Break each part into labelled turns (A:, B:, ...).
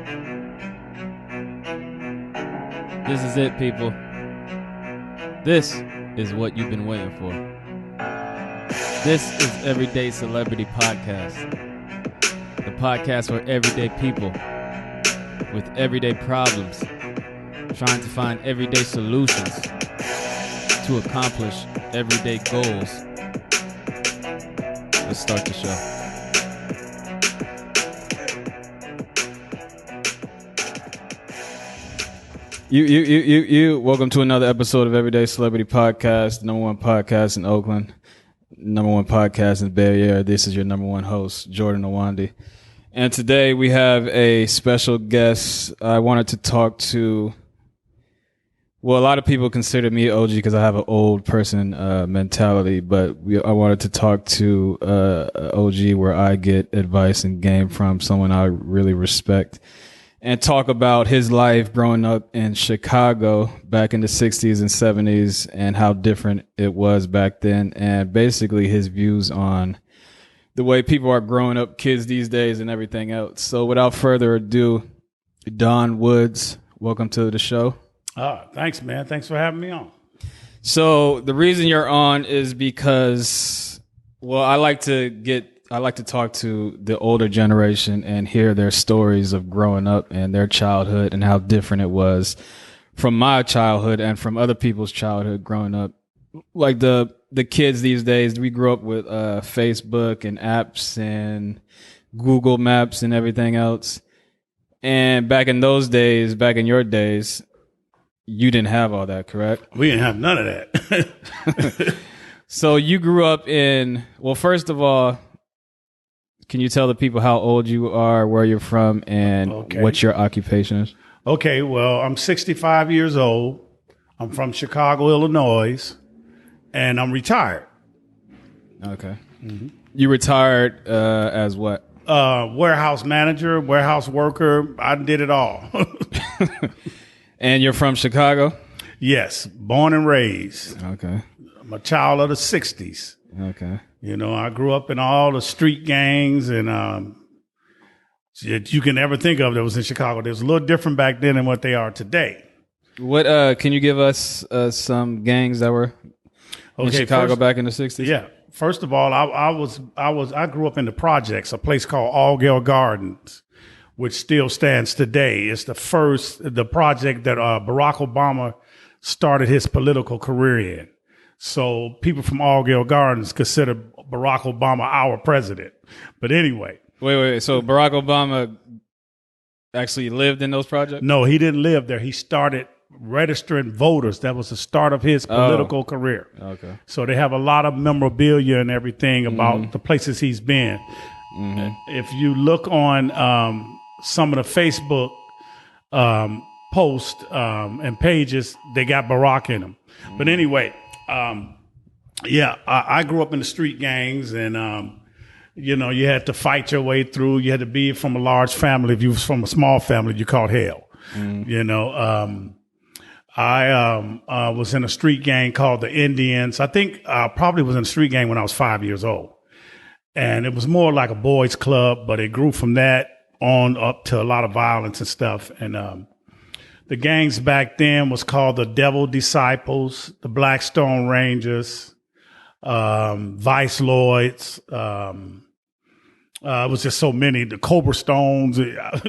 A: This is it, people. This is what you've been waiting for. This is Everyday Celebrity Podcast. The podcast for everyday people with everyday problems, trying to find everyday solutions to accomplish everyday goals. Let's start the show. Welcome to another episode of Everyday Celebrity Podcast, number one podcast in Oakland, number one podcast in the Bay Area. This is your number one host, Jordan Owandi. And today we have a special guest. I wanted to talk to, well, a lot of people consider me OG because I have an old person mentality, but I wanted to talk to OG where I get advice and game from someone I really respect, and talk about his life growing up in Chicago back in the 60s and 70s and how different it was back then, and basically his views on the way people are growing up, kids these days and everything else. So without further ado, Don Woods, welcome to the show.
B: Thanks, man. Thanks for having me on.
A: So the reason you're on is because, well, I like to talk to the older generation and hear their stories of growing up and their childhood and how different it was from my childhood and from other people's childhood growing up. Like the kids these days, we grew up with Facebook and apps and Google Maps and everything else. And back in those days, back in your days, you didn't have all that, correct?
B: We didn't have none of that.
A: So you grew up in, well, first of all, can you tell the people how old you are, where you're from, and what your occupation is?
B: Okay, well, I'm 65 years old. I'm from Chicago, Illinois, and I'm retired.
A: Okay. Mm-hmm. You retired as what?
B: Warehouse manager, warehouse worker. I did it all.
A: And you're from Chicago?
B: Yes, born and raised.
A: Okay.
B: I'm a child of the 60s.
A: Okay.
B: You know, I grew up in all the street gangs and that you can ever think of that was in Chicago. They was a little different back then than what they are today.
A: What can you give us some gangs that were in Chicago back in the 60s?
B: Yeah. First of all, I grew up in the projects, a place called Allgale Gardens, which still stands today. It's the project that Barack Obama started his political career in. So people from Allgale Gardens consider Barack Obama our president. But anyway.
A: Wait. So Barack Obama actually lived in those projects?
B: No, he didn't live there. He started registering voters. That was the start of his political career.
A: Okay.
B: So they have a lot of memorabilia and everything about the places he's been.
A: Mm-hmm.
B: If you look on some of the Facebook posts and pages, they got Barack in them. But anyway, I grew up in the street gangs, and you know, you had to fight your way through. You had to be from a large family. If you was from a small family, you caught hell. You know, I was in a street gang called the Indians. I think I probably was in a street gang when I was 5 years old, and it was more like a boys' club, but it grew from that on up to a lot of violence and stuff. And the gangs back then was called the Devil Disciples, the Blackstone Rangers, Vice Lloyds. It was just so many. The Cobra Stones.
A: Were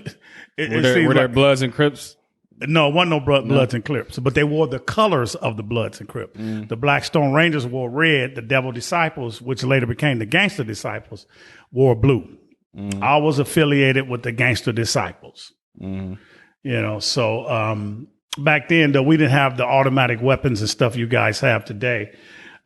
A: there Bloods and Crips?
B: No, it wasn't no Bloods and Crips, but they wore the colors of the Bloods and Crips. The Blackstone Rangers wore red. The Devil Disciples, which later became the Gangster Disciples, wore blue. I was affiliated with the Gangster Disciples. You know, so back then, though, we didn't have the automatic weapons and stuff you guys have today.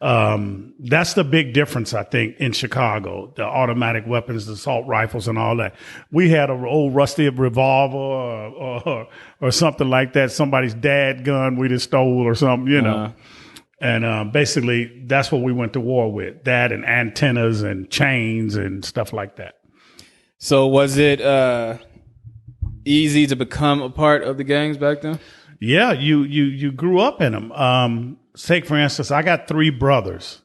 B: That's the big difference, I think, in Chicago, the automatic weapons, the assault rifles and all that. We had an old rusty revolver or something like that, somebody's dad gun we just stole or something, you know. And basically, that's what we went to war with, that and antennas and chains and stuff like that.
A: So was it easy to become a part of the gangs back then?
B: Yeah, you grew up in them. Take, for instance, I got 3 brothers.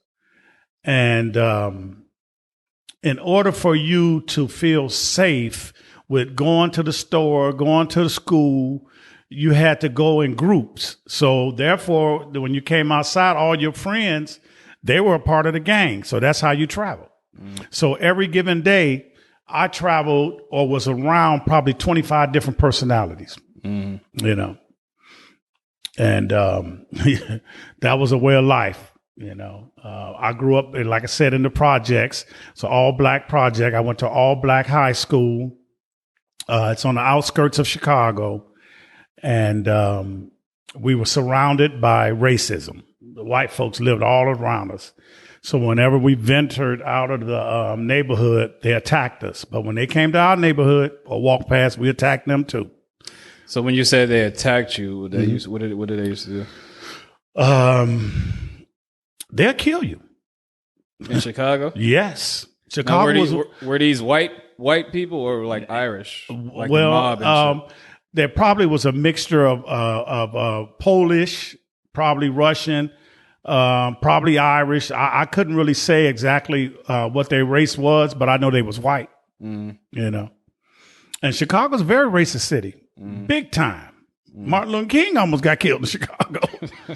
B: And in order for you to feel safe with going to the store, going to the school. You had to go in groups. So therefore, when you came outside, all your friends, they were a part of the gang. So that's how you traveled. So every given day, I traveled or was around probably 25 different personalities, you know, and that was a way of life. You know, I grew up, like I said, in the projects. So all black project. I went to all black high school. It's on the outskirts of Chicago. And we were surrounded by racism. The white folks lived all around us. So whenever we ventured out of the neighborhood, they attacked us. But when they came to our neighborhood or walked past, we attacked them too.
A: So when you say they attacked you, what did they used to do?
B: They'll kill you.
A: In Chicago?
B: Yes. Chicago
A: were these white people or like Irish? Like
B: well,
A: the mob and shit?
B: There probably was a mixture of Polish, probably Russian, probably Irish. I couldn't really say exactly what their race was, but I know they was white. You know, and Chicago's a very racist city, big time. Martin Luther King almost got killed in Chicago.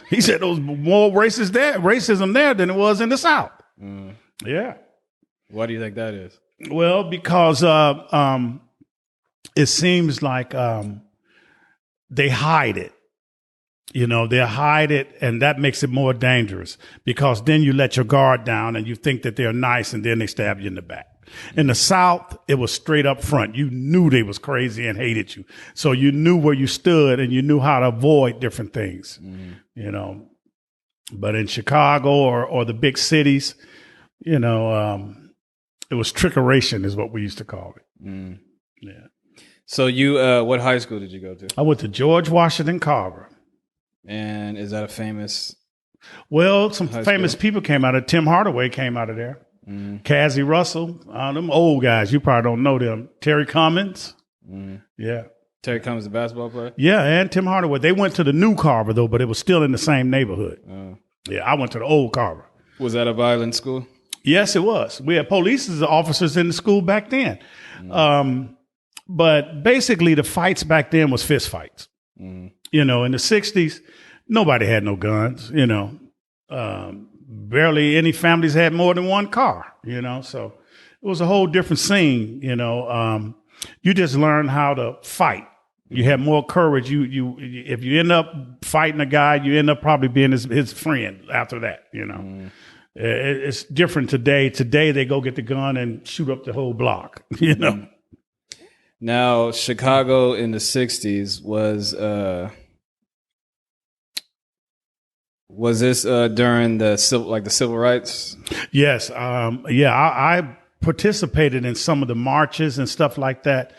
B: He said there was more racism there than it was in the South. Yeah.
A: Why do you think that is?
B: Well, because it seems like they hide it. You know, they hide it, and that makes it more dangerous because then you let your guard down and you think that they're nice, and then they stab you in the back. In the South, it was straight up front. You knew they was crazy and hated you. So you knew where you stood and you knew how to avoid different things, you know. But in Chicago or the big cities, you know, it was trickeration is what we used to call it. Yeah.
A: So you, what high school did you go to?
B: I went to George Washington Carver.
A: And is that a famous?
B: Well, some famous people came out of Tim Hardaway came out of there. Cassie Russell, them old guys. You probably don't know them. Terry Cummins. Yeah.
A: Terry Cummins, the basketball player?
B: Yeah, and Tim Hardaway. They went to the new Carver, though, but it was still in the same neighborhood. Yeah, I went to the old Carver.
A: Was that a violent school?
B: Yes, it was. We had police officers in the school back then. But basically, the fights back then was fist fights. You know, in the 60s, nobody had no guns, you know. Barely any families had more than one car, you know. So it was a whole different scene, you know. You just learn how to fight. You have more courage. You if you end up fighting a guy, you end up probably being his friend after that, you know. It's different today. Today, they go get the gun and shoot up the whole block, you know.
A: Now, Chicago in the 60s was this during the civil rights?
B: Yes. I participated in some of the marches and stuff like that.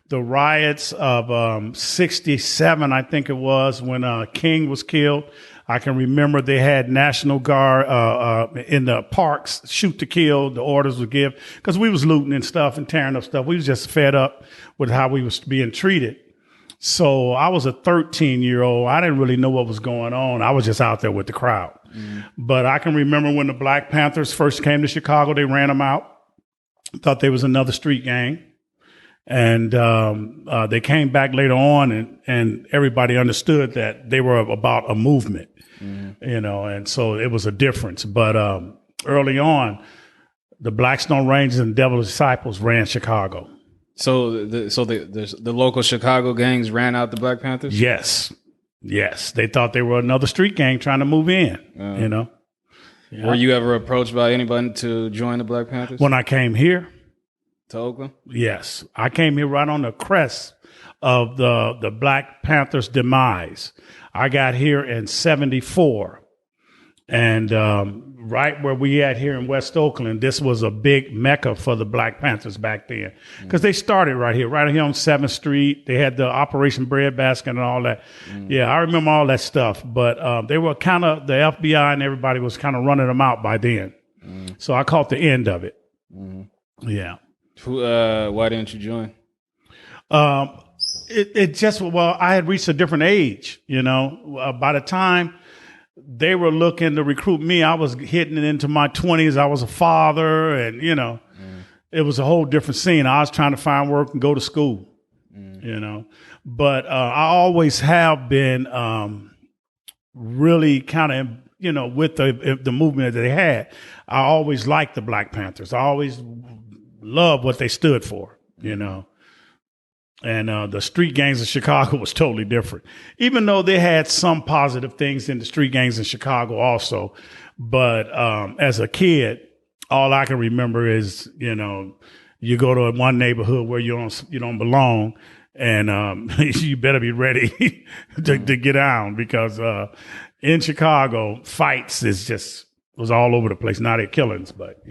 B: The riots of 67, I think it was, when King was killed. I can remember they had National Guard in the parks, shoot to kill. The orders would give because we was looting and stuff and tearing up stuff. We was just fed up with how we was being treated. So I was a 13-year-old. I didn't really know what was going on. I was just out there with the crowd. But I can remember when the Black Panthers first came to Chicago, they ran them out. Thought they was another street gang. And they came back later on and everybody understood that they were about a movement, you know, and so it was a difference. But early on, the Blackstone Rangers and Devil Disciples ran Chicago.
A: So the local Chicago gangs ran out the Black Panthers?
B: Yes. They thought they were another street gang trying to move in, you know. Yeah.
A: Were you ever approached by anybody to join the Black Panthers?
B: When I came here.
A: To Oakland?
B: Yes. I came here right on the crest of the Black Panthers' demise. I got here in 74. And right where we at here in West Oakland, this was a big mecca for the Black Panthers back then. Because they started right here on 7th Street. They had the Operation Breadbasket and all that. Yeah, I remember all that stuff. But they were kind of, the FBI and everybody was kind of running them out by then. So I caught the end of it. Yeah.
A: Why didn't you join?
B: It just, well, I had reached a different age, you know. By the time they were looking to recruit me, I was hitting it into my 20s. I was a father and, you know, it was a whole different scene. I was trying to find work and go to school, But I always have been really kind of, with the movement that they had. I always liked the Black Panthers. I always loved what they stood for, And the street gangs of Chicago was totally different, even though they had some positive things in the street gangs in Chicago also. But as a kid, all I can remember is, you go to one neighborhood where you don't belong, and you better be ready to get down, because in Chicago, fights was all over the place. Not at killings, but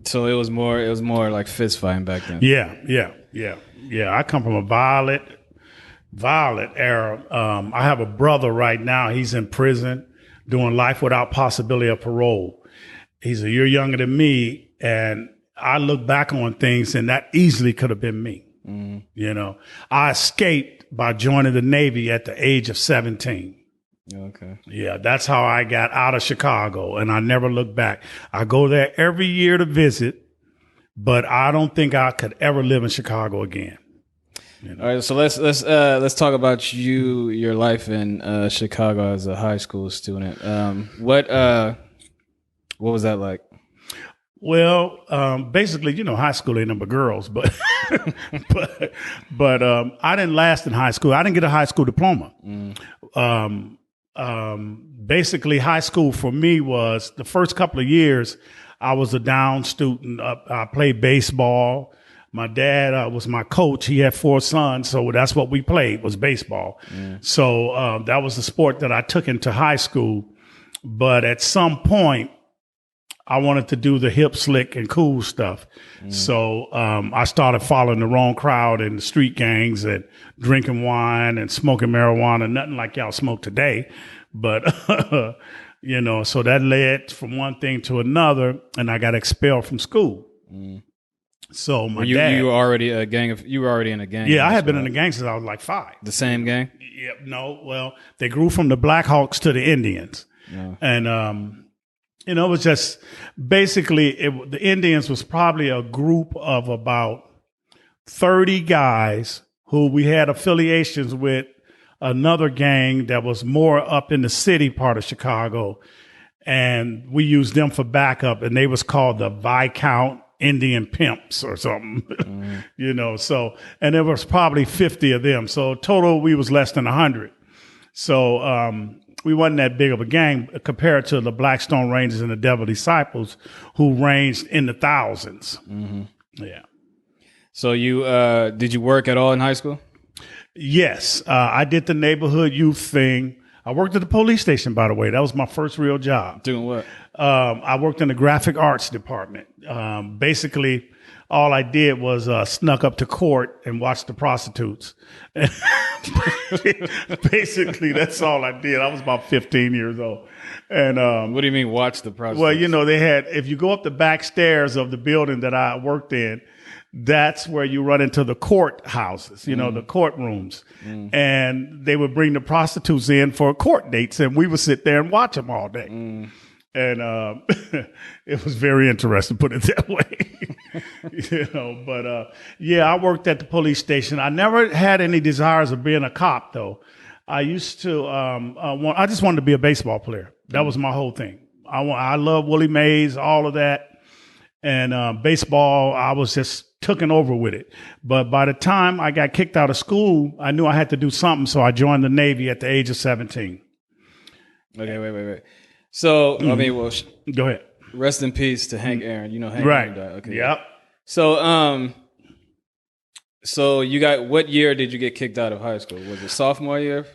A: So it was more like fist fighting back then.
B: Yeah. I come from a violent era. I have a brother right now. He's in prison doing life without possibility of parole. He's a year younger than me, and I look back on things, and that easily could have been me. I escaped by joining the Navy at the age of 17.
A: Okay.
B: Yeah, that's how I got out of Chicago, and I never looked back. I go there every year to visit, but I don't think I could ever live in Chicago again.
A: All right, so let's talk about your life in Chicago as a high school student. What was that like?
B: Well, basically, high school ain't number girls, but but I didn't last in high school. I didn't get a high school diploma. Basically, high school for me was the first couple of years. I was a down student. I played baseball. My dad was my coach. He had 4 sons, so that's what we played, was baseball. So that was the sport that I took into high school. But at some point, I wanted to do the hip, slick, and cool stuff. So I started following the wrong crowd in the street gangs and drinking wine and smoking marijuana, nothing like y'all smoke today. But, so that led from one thing to another, and I got expelled from school. So
A: you were already you were already in a gang.
B: Yeah, I had been in a gang since I was like 5.
A: The same gang?
B: Yeah, no. Well, they grew from the Black Hawks to the Indians.
A: Yeah.
B: And, it was just basically the Indians was probably a group of about 30 guys who we had affiliations with another gang that was more up in the city part of Chicago. And we used them for backup, and they was called the Viscount Indian Pimps or something, so, and there was probably 50 of them. So total, we was less than 100. So, we wasn't that big of a gang compared to the Blackstone Rangers and the Devil Disciples, who ranged in the thousands. Yeah.
A: So did you work at all in high school?
B: Yes. I did the neighborhood youth thing. I worked at the police station, by the way. That was my first real job.
A: Doing what?
B: I worked in the graphic arts department. Basically, all I did was snuck up to court and watch the prostitutes. Basically, that's all I did. I was about 15 years old. And
A: what do you mean, watch the prostitutes?
B: Well, they had, if you go up the back stairs of the building that I worked in, that's where you run into the courthouses, the courtrooms. And they would bring the prostitutes in for court dates, and we would sit there and watch them all day. And it was very interesting, put it that way. But I worked at the police station. I never had any desires of being a cop, though. I used to I just wanted to be a baseball player. That was my whole thing. I love Willie Mays, all of that. And baseball, I was just taken over with it. But by the time I got kicked out of school, I knew I had to do something, so I joined the Navy at the age of 17.
A: Okay, wait. So, I mean, well,
B: go ahead.
A: Rest in peace to Hank Aaron. Hank
B: Aaron
A: died. Okay.
B: Yep.
A: So you what year did you get kicked out of high school? Was it sophomore year?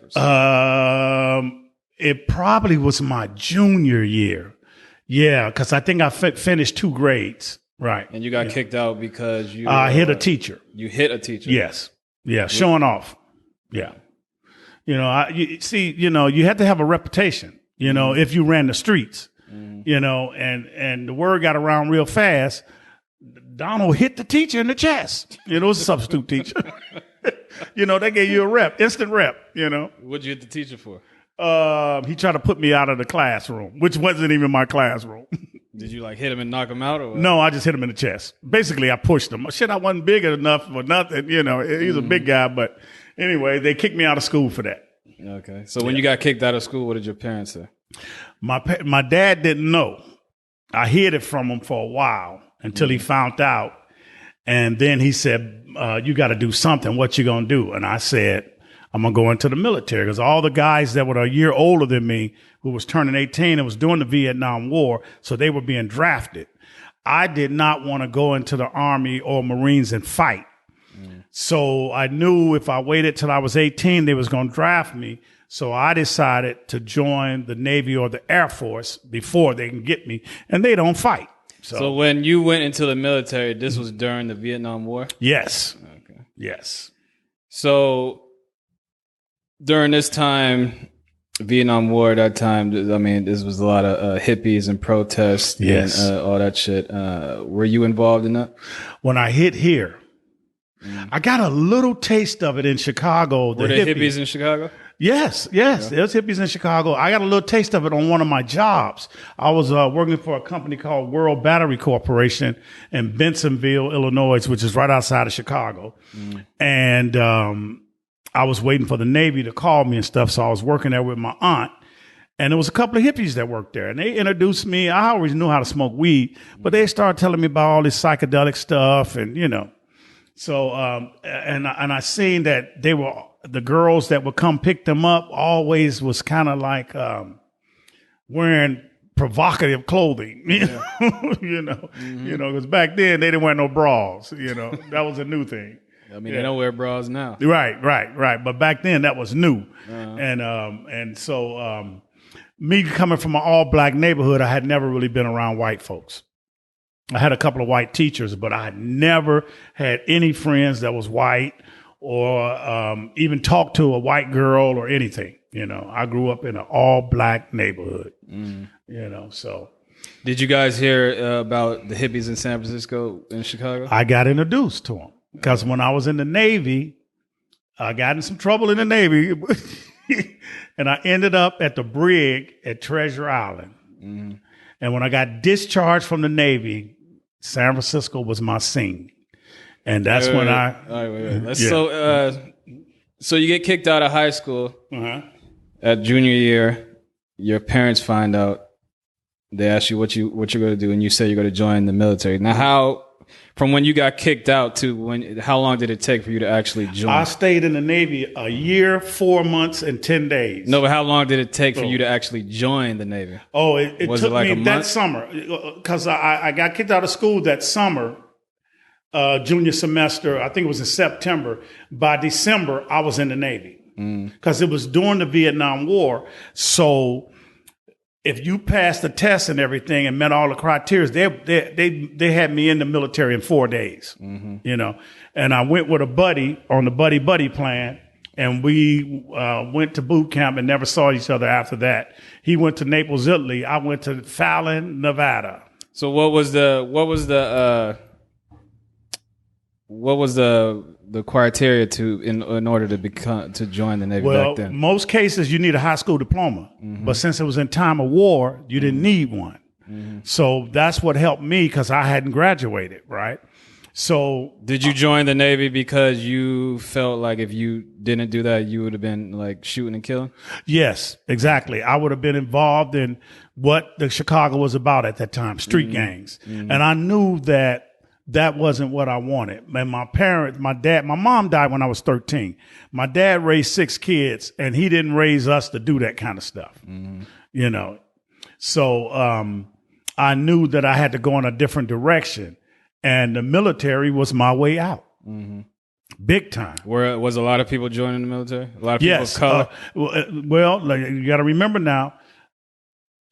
B: It probably was my junior year. Yeah, because I think I finished 2 grades. Right.
A: And you got kicked out because you
B: hit a teacher.
A: You hit a teacher.
B: Yes. Yeah. Showing off. Yeah. You had to have a reputation, if you ran the streets, and the word got around real fast. Donald hit the teacher in the chest. It was a substitute teacher. They gave you a rep, instant rep,
A: What'd you hit the teacher for?
B: He tried to put me out of the classroom, which wasn't even my classroom.
A: Did you like hit him and knock him out, or what?
B: No, I just hit him in the chest. Basically, I pushed him. Shit, I wasn't big enough for nothing. You know, he's a big guy, but anyway, they kicked me out of school for that.
A: Okay. So when you got kicked out of school, what did your parents say?
B: My dad didn't know. I hid it from him for a while until he found out. And then he said, you got to do something. What you going to do? And I said, I'm going to go into the military, because all the guys that were a year older than me who was turning 18 and was doing the Vietnam War, so they were being drafted. I did not want to go into the Army or Marines and fight. So I knew if I waited till I was 18, they was going to draft me. So I decided to join the Navy or the Air Force before they can get me, and they don't fight.
A: So when you went into the military, this was during the Vietnam War?
B: Yes.
A: Okay.
B: Yes.
A: So during this time, Vietnam War, that time, I mean, this was a lot of hippies and protests and all that shit. Were you involved in that?
B: When I hit here, I got a little taste of it in Chicago.
A: Were there hippies in Chicago?
B: Yes. There's hippies in Chicago. I got a little taste of it on one of my jobs. I was working for a company called World Battery Corporation in Bensenville, Illinois, which is right outside of Chicago. And I was waiting for the Navy to call me and stuff, so I was working there with my aunt. And there was a couple of hippies that worked there, and they introduced me. I always knew how to smoke weed, but they started telling me about all this psychedelic stuff, and you know. So, and I seen that they were, the girls that would come pick them up always was kind of like wearing provocative clothing, you know, because back then they didn't wear no bras, you know, that was a new thing.
A: I mean, they don't wear bras now.
B: Right. But back then that was new. And so me coming from an all black neighborhood, I had never really been around white folks. I had a couple of white teachers, but I had never had any friends that was white or even talked to a white girl or anything. You know, I grew up in an all black neighborhood, you know, so.
A: Did you guys hear about the hippies in San Francisco and Chicago?
B: I got introduced to them because when I was in the Navy, I got in some trouble in the Navy and I ended up at the brig at Treasure Island. And when I got discharged from the Navy, San Francisco was my scene. And that's when I...
A: Wait. So you get kicked out of high school at junior year. Your parents find out. They ask you what you're going to do, and you say you're going to join the military. Now, from when you got kicked out to how long did it take for you to actually join?
B: I stayed in the Navy a year, 4 months, and 10 days.
A: No, but how long did it take for you to actually join the Navy?
B: Oh, it took
A: like
B: me that summer because I got kicked out of school that summer, junior semester. I think it was in September. By December, I was in the Navy because it was during the Vietnam War. So if you passed the test and everything and met all the criteria, they had me in the military in 4 days, you know. And I went with a buddy on the buddy plan, and we went to boot camp and never saw each other after that. He went to Naples, Italy. I went to Fallon, Nevada.
A: So what was the criteria in order to join the Navy back then?
B: Most cases you need a high school diploma, but since it was in time of war, you didn't need one. So that's what helped me because I hadn't graduated, right? So
A: did you join the Navy because you felt like if you didn't do that, you would have been like shooting and killing?
B: Yes, exactly. I would have been involved in what the Chicago was about at that time, street gangs. And I knew that wasn't what I wanted. And my mom died when I was 13. My dad raised 6 kids, and he didn't raise us to do that kind of stuff, you know. So I knew that I had to go in a different direction, and the military was my way out, big time.
A: Where was a lot of people joining the military? A lot of people of color?
B: Well, like, you got to remember now,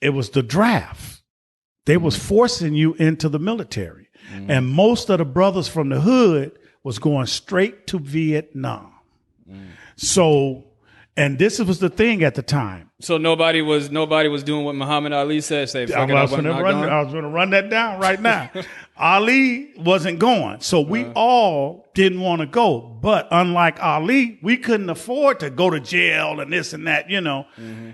B: it was the draft. They was forcing you into the military. And most of the brothers from the hood was going straight to Vietnam. So And this was the thing at the time.
A: So nobody was doing what Muhammad Ali said. Say, fuck it,
B: I was going to run that down right now. Ali wasn't going. So we all didn't want to go. But unlike Ali, we couldn't afford to go to jail and this and that,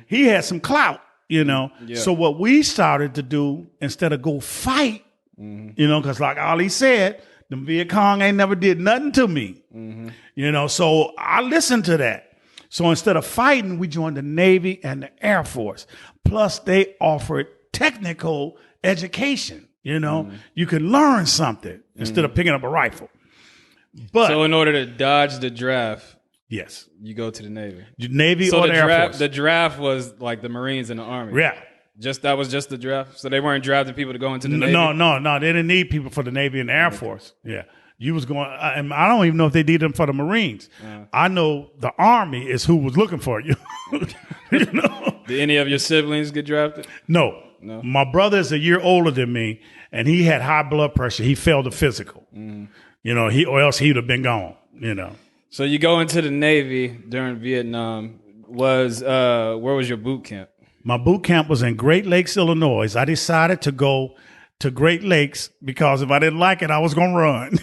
B: He had some clout, Yeah. So what we started to do, instead of go fight, because like Ali said, the Viet Cong ain't never did nothing to me, So I listened to that. So instead of fighting, we joined the Navy and the Air Force. Plus, they offered technical education. You could learn something instead of picking up a rifle. But
A: so in order to dodge the draft,
B: yes,
A: you go to the Navy.
B: Navy or the Air Force.
A: The draft was like the Marines and the Army.
B: Yeah.
A: That was just the draft? So they weren't drafting people to go into the Navy?
B: No. They didn't need people for the Navy and the Air Force. Yeah. You was going, and I don't even know if they did them for the Marines. I know the Army is who was looking for you.
A: Did any of your siblings get drafted?
B: No. My brother is a year older than me, and he had high blood pressure. He failed the physical. Or else he'd have been gone.
A: So you go into the Navy during Vietnam. Where was your boot camp?
B: My boot camp was in Great Lakes, Illinois. I decided to go to Great Lakes because if I didn't like it, I was going to run.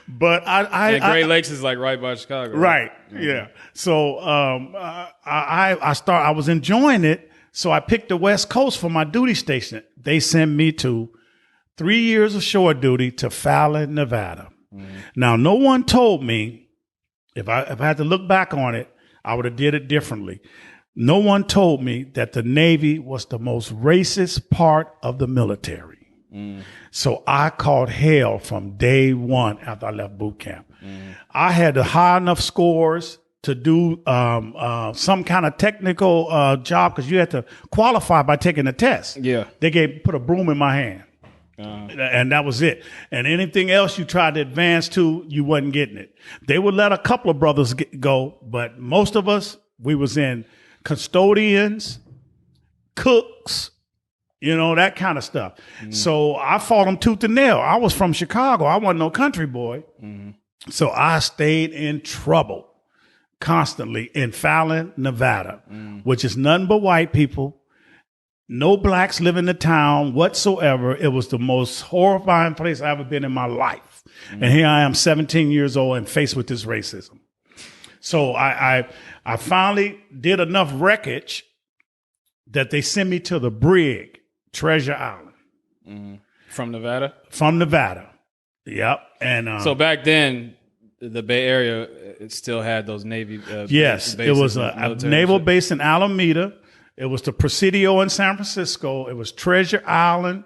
B: But
A: Great Lakes is like right by Chicago.
B: Right. Yeah. So I was enjoying it. So I picked the West Coast for my duty station. They sent me to 3 years of shore duty to Fallon, Nevada. Now, no one told me, if I had to look back on it, I would have did it differently. No one told me that the Navy was the most racist part of the military. So I caught hell from day one after I left boot camp. I had the high enough scores to do some kind of technical job because you had to qualify by taking a test.
A: Yeah.
B: They put a broom in my hand. And that was it. And anything else you tried to advance to, you wasn't getting it. They would let a couple of brothers go, but most of us, we was in custodians, cooks, that kind of stuff. So I fought them tooth and nail. I was from Chicago. I wasn't no country boy. So I stayed in trouble constantly in Fallon, Nevada, which is nothing but white people. No blacks live in the town whatsoever. It was the most horrifying place I've ever been in my life. And here I am, 17 years old and faced with this racism. So I finally did enough wreckage that they sent me to the brig, Treasure Island.
A: From Nevada?
B: From Nevada. Yep. And
A: so back then, the Bay Area, it still had those Navy
B: yes, it was a naval base in Alameda. It was the Presidio in San Francisco. It was Treasure Island.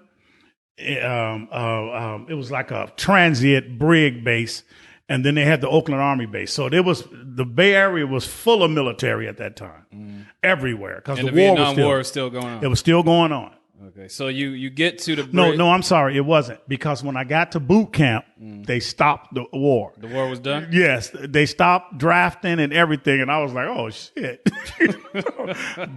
B: It was like a transient brig base. And then they had the Oakland Army base. So the Bay Area was full of military at that time, everywhere. Because the
A: Vietnam War was still going on.
B: It was still going on.
A: Okay, so you get to the
B: No, I'm sorry, it wasn't. Because when I got to boot camp, they stopped the war.
A: The war was done?
B: Yes, they stopped drafting and everything. And I was like, oh, shit.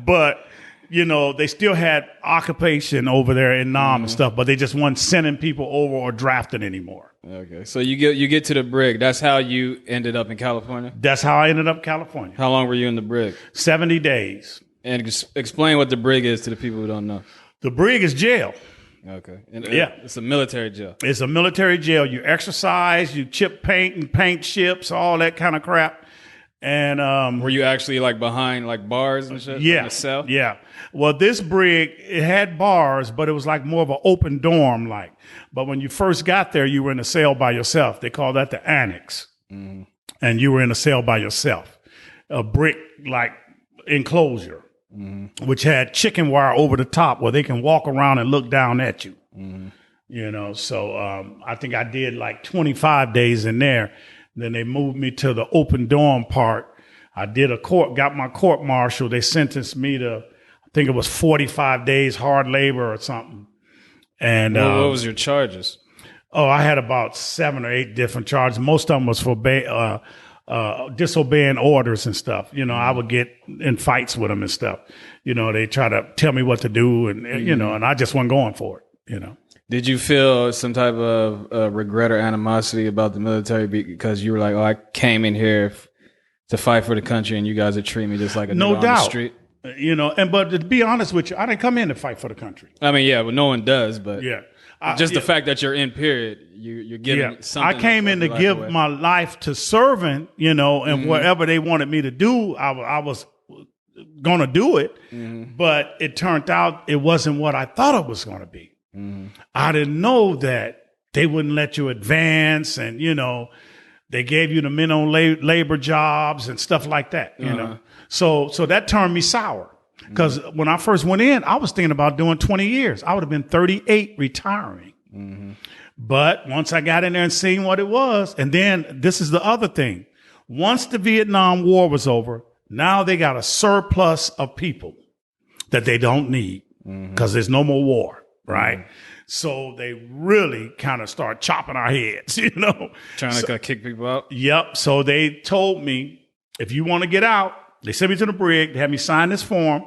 B: But, they still had occupation over there in Nam and stuff, but they just weren't sending people over or drafting anymore.
A: Okay, so you get to the brig. That's how you ended up in California?
B: That's how I ended up in California.
A: How long were you in the brig?
B: 70 days.
A: And explain what the brig is to the people who don't know.
B: The brig is jail.
A: Okay.
B: Yeah.
A: It's a military jail.
B: It's a military jail. You exercise, you chip paint and paint ships, all that kind of crap. And
A: were you actually like behind like bars and shit?
B: Yeah.
A: In a cell?
B: Yeah. Well, this brig, it had bars, but it was like more of an open dorm like. But when you first got there, you were in a cell by yourself. They call that the annex. And you were in a cell by yourself. A brick like enclosure. Which had chicken wire over the top where they can walk around and look down at you. So I think I did like 25 days in there. Then they moved me to the open dorm part. I did got my court martial. They sentenced me to, I think it was 45 days hard labor or something. And
A: what was your charges?
B: Oh, I had about 7 or 8 different charges. Most of them was for disobeying orders and stuff. I would get in fights with them and stuff. They try to tell me what to do and, and I just wasn't going for it,
A: Did you feel some type of regret or animosity about the military because you were like, oh, I came in here to fight for the country, and you guys would treat me just like a
B: No
A: nigga on the
B: doubt.
A: street.
B: But to be honest with you, I didn't come in to fight for the country.
A: I mean, yeah, but no one does. But
B: Yeah.
A: just the fact that you're in, period, you're giving something.
B: I came in to give my life to serving, and whatever they wanted me to do, I was going to do it. But it turned out it wasn't what I thought it was going to be. I didn't know that they wouldn't let you advance, and they gave you the minimum labor jobs and stuff like that. So that turned me sour. Because when I first went in, I was thinking about doing 20 years. I would have been 38 retiring. But once I got in there and seen what it was, and then this is the other thing. Once the Vietnam War was over, now they got a surplus of people that they don't need because there's no more war, right? So they really kind of start chopping our heads,
A: Trying to kick people out?
B: Yep. So they told me, if you want to get out, they sent me to the brig. They had me sign this form.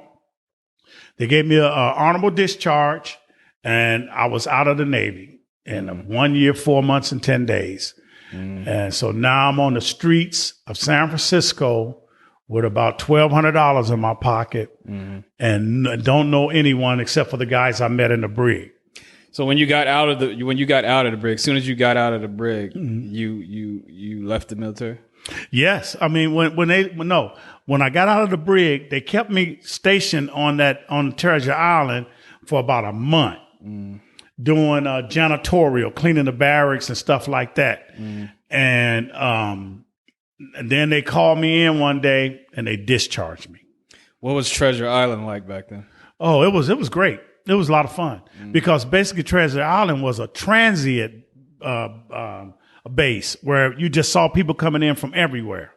B: They gave me an honorable discharge, and I was out of the Navy in 1 year, 4 months, and 10 days. And so now I'm on the streets of San Francisco with about $1,200 in my pocket and don't know anyone except for the guys I met in the brig.
A: So when you got out of the brig, as soon as you got out of the brig, you left the military?
B: Yes. I mean, when I got out of the brig, they kept me stationed on Treasure Island for about a month, doing janitorial, cleaning the barracks and stuff like that. And then they called me in one day and they discharged me.
A: What was Treasure Island like back then?
B: Oh, it was great. It was a lot of fun because basically Treasure Island was a transient base where you just saw people coming in from everywhere.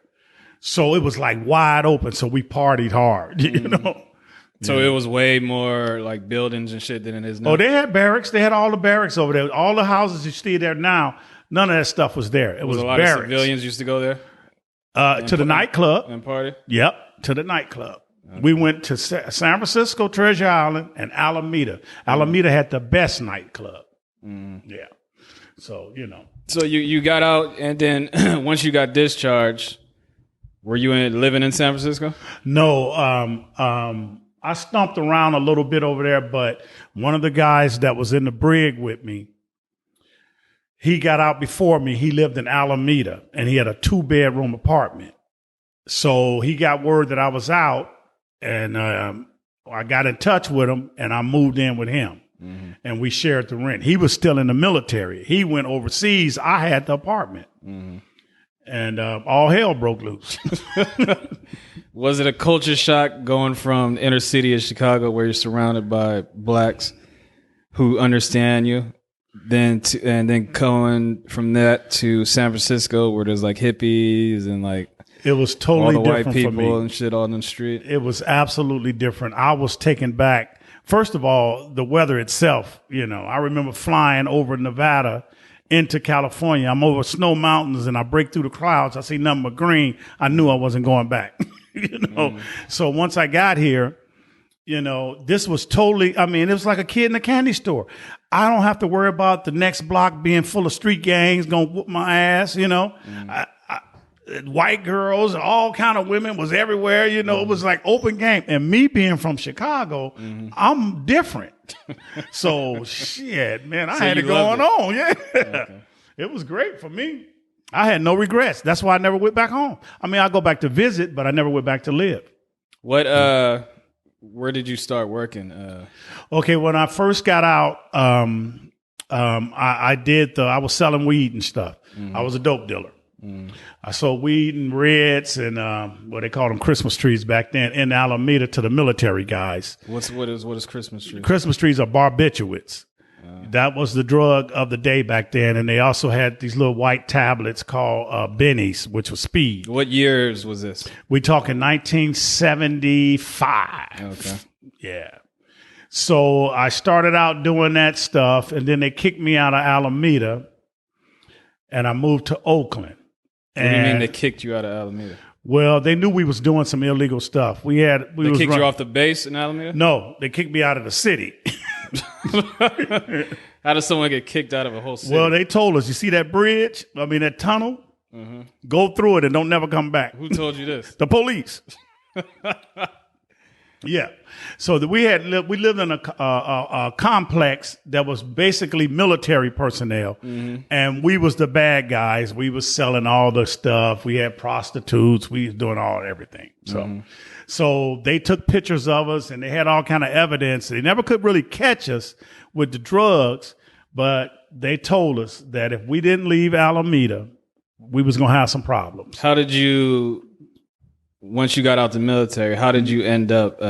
B: So it was like wide open. So we partied hard,
A: So it was way more like buildings and shit than it is now.
B: Oh, they had barracks. They had all the barracks over there. All the houses you see there now, none of that stuff was there. It was
A: a lot
B: barracks.
A: of civilians used to go there
B: to the nightclub
A: and party.
B: Yep, to the nightclub. Okay. We went to San Francisco, Treasure Island, and Alameda. Alameda had the best nightclub. Yeah. So,
A: So you got out, and then once you got discharged, were you living in San Francisco?
B: No. I stomped around a little bit over there, but one of the guys that was in the brig with me, he got out before me. He lived in Alameda, and he had a 2-bedroom apartment. So he got word that I was out, and I got in touch with him, and I moved in with him. And we shared the rent. He was still in the military. He went overseas. I had the apartment. And all hell broke loose.
A: Was it a culture shock going from the inner city of Chicago, where you're surrounded by blacks who understand you, and then going from that to San Francisco, where there's like hippies and like
B: it was totally
A: all the
B: different
A: white people
B: for me.
A: and shit on the street?
B: It was absolutely different. I was taken back. First of all, the weather itself, I remember flying over Nevada into California. I'm over snow mountains and I break through the clouds. I see nothing but green. I knew I wasn't going back, So once I got here, this was totally, it was like a kid in a candy store. I don't have to worry about the next block being full of street gangs going to whoop my ass, white girls, all kind of women was everywhere. It was like open game. And me being from Chicago, I'm different. So shit, man, I had it going on. Yeah. Okay. It was great for me. I had no regrets. That's why I never went back home. I go back to visit, but I never went back to live.
A: Where did you start working?
B: Okay. When I first got out, I was selling weed and stuff. I was a dope dealer. I sold weed and reds and what they called them Christmas trees back then in Alameda to the military guys.
A: What is Christmas trees?
B: Christmas trees are barbiturates. That was the drug of the day back then, and they also had these little white tablets called bennies, which was speed.
A: What years was this?
B: We talking 1975.
A: Okay.
B: Yeah. So I started out doing that stuff, and then they kicked me out of Alameda, and I moved to Oakland.
A: What do you mean they kicked you out of Alameda?
B: Well, they knew we was doing some illegal stuff. They kicked
A: you off the base in Alameda?
B: No, they kicked me out of the city.
A: How does someone get kicked out of a whole city?
B: Well, they told us, you see that bridge? That tunnel? Go through it and don't never come back.
A: Who told you this?
B: The police. Yeah. So we lived in a complex that was basically military personnel, and we was the bad guys. We was selling all the stuff. We had prostitutes. We was doing everything. So they took pictures of us, and they had all kind of evidence. They never could really catch us with the drugs, but they told us that if we didn't leave Alameda, we was gonna have some problems.
A: How did you? Once you got out the military, how did you end up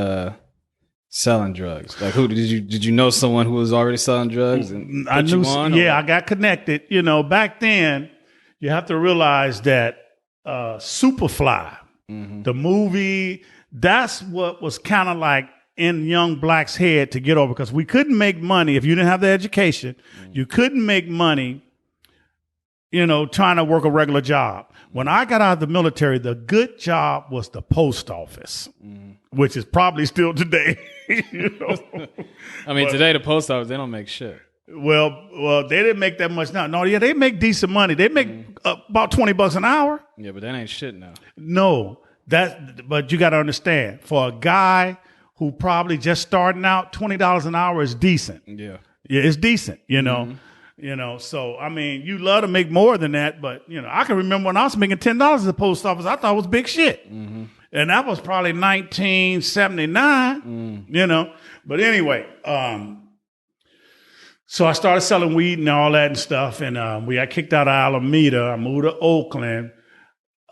A: selling drugs? Like, who did you know someone who was already selling drugs? And
B: I knew. I got connected. Back then, you have to realize that Superfly, the movie, that's what was kind of like in young blacks' head to get over, because we couldn't make money if you didn't have the education. You couldn't make money, trying to work a regular job. When I got out of the military, the good job was the post office, which is probably still today.
A: I mean, today the post office, they don't make shit.
B: Well, they didn't make that much now. No, yeah, they make decent money. They make about $20 an hour.
A: Yeah, but that ain't shit now.
B: No, but you got to understand, for a guy who probably just starting out, $20 an hour is decent.
A: Yeah,
B: it's decent. So, I mean, you love to make more than that, but, I can remember when I was making $10 at the post office, I thought it was big shit. And that was probably 1979, But anyway, so I started selling weed and all that and stuff, and we got kicked out of Alameda. I moved to Oakland.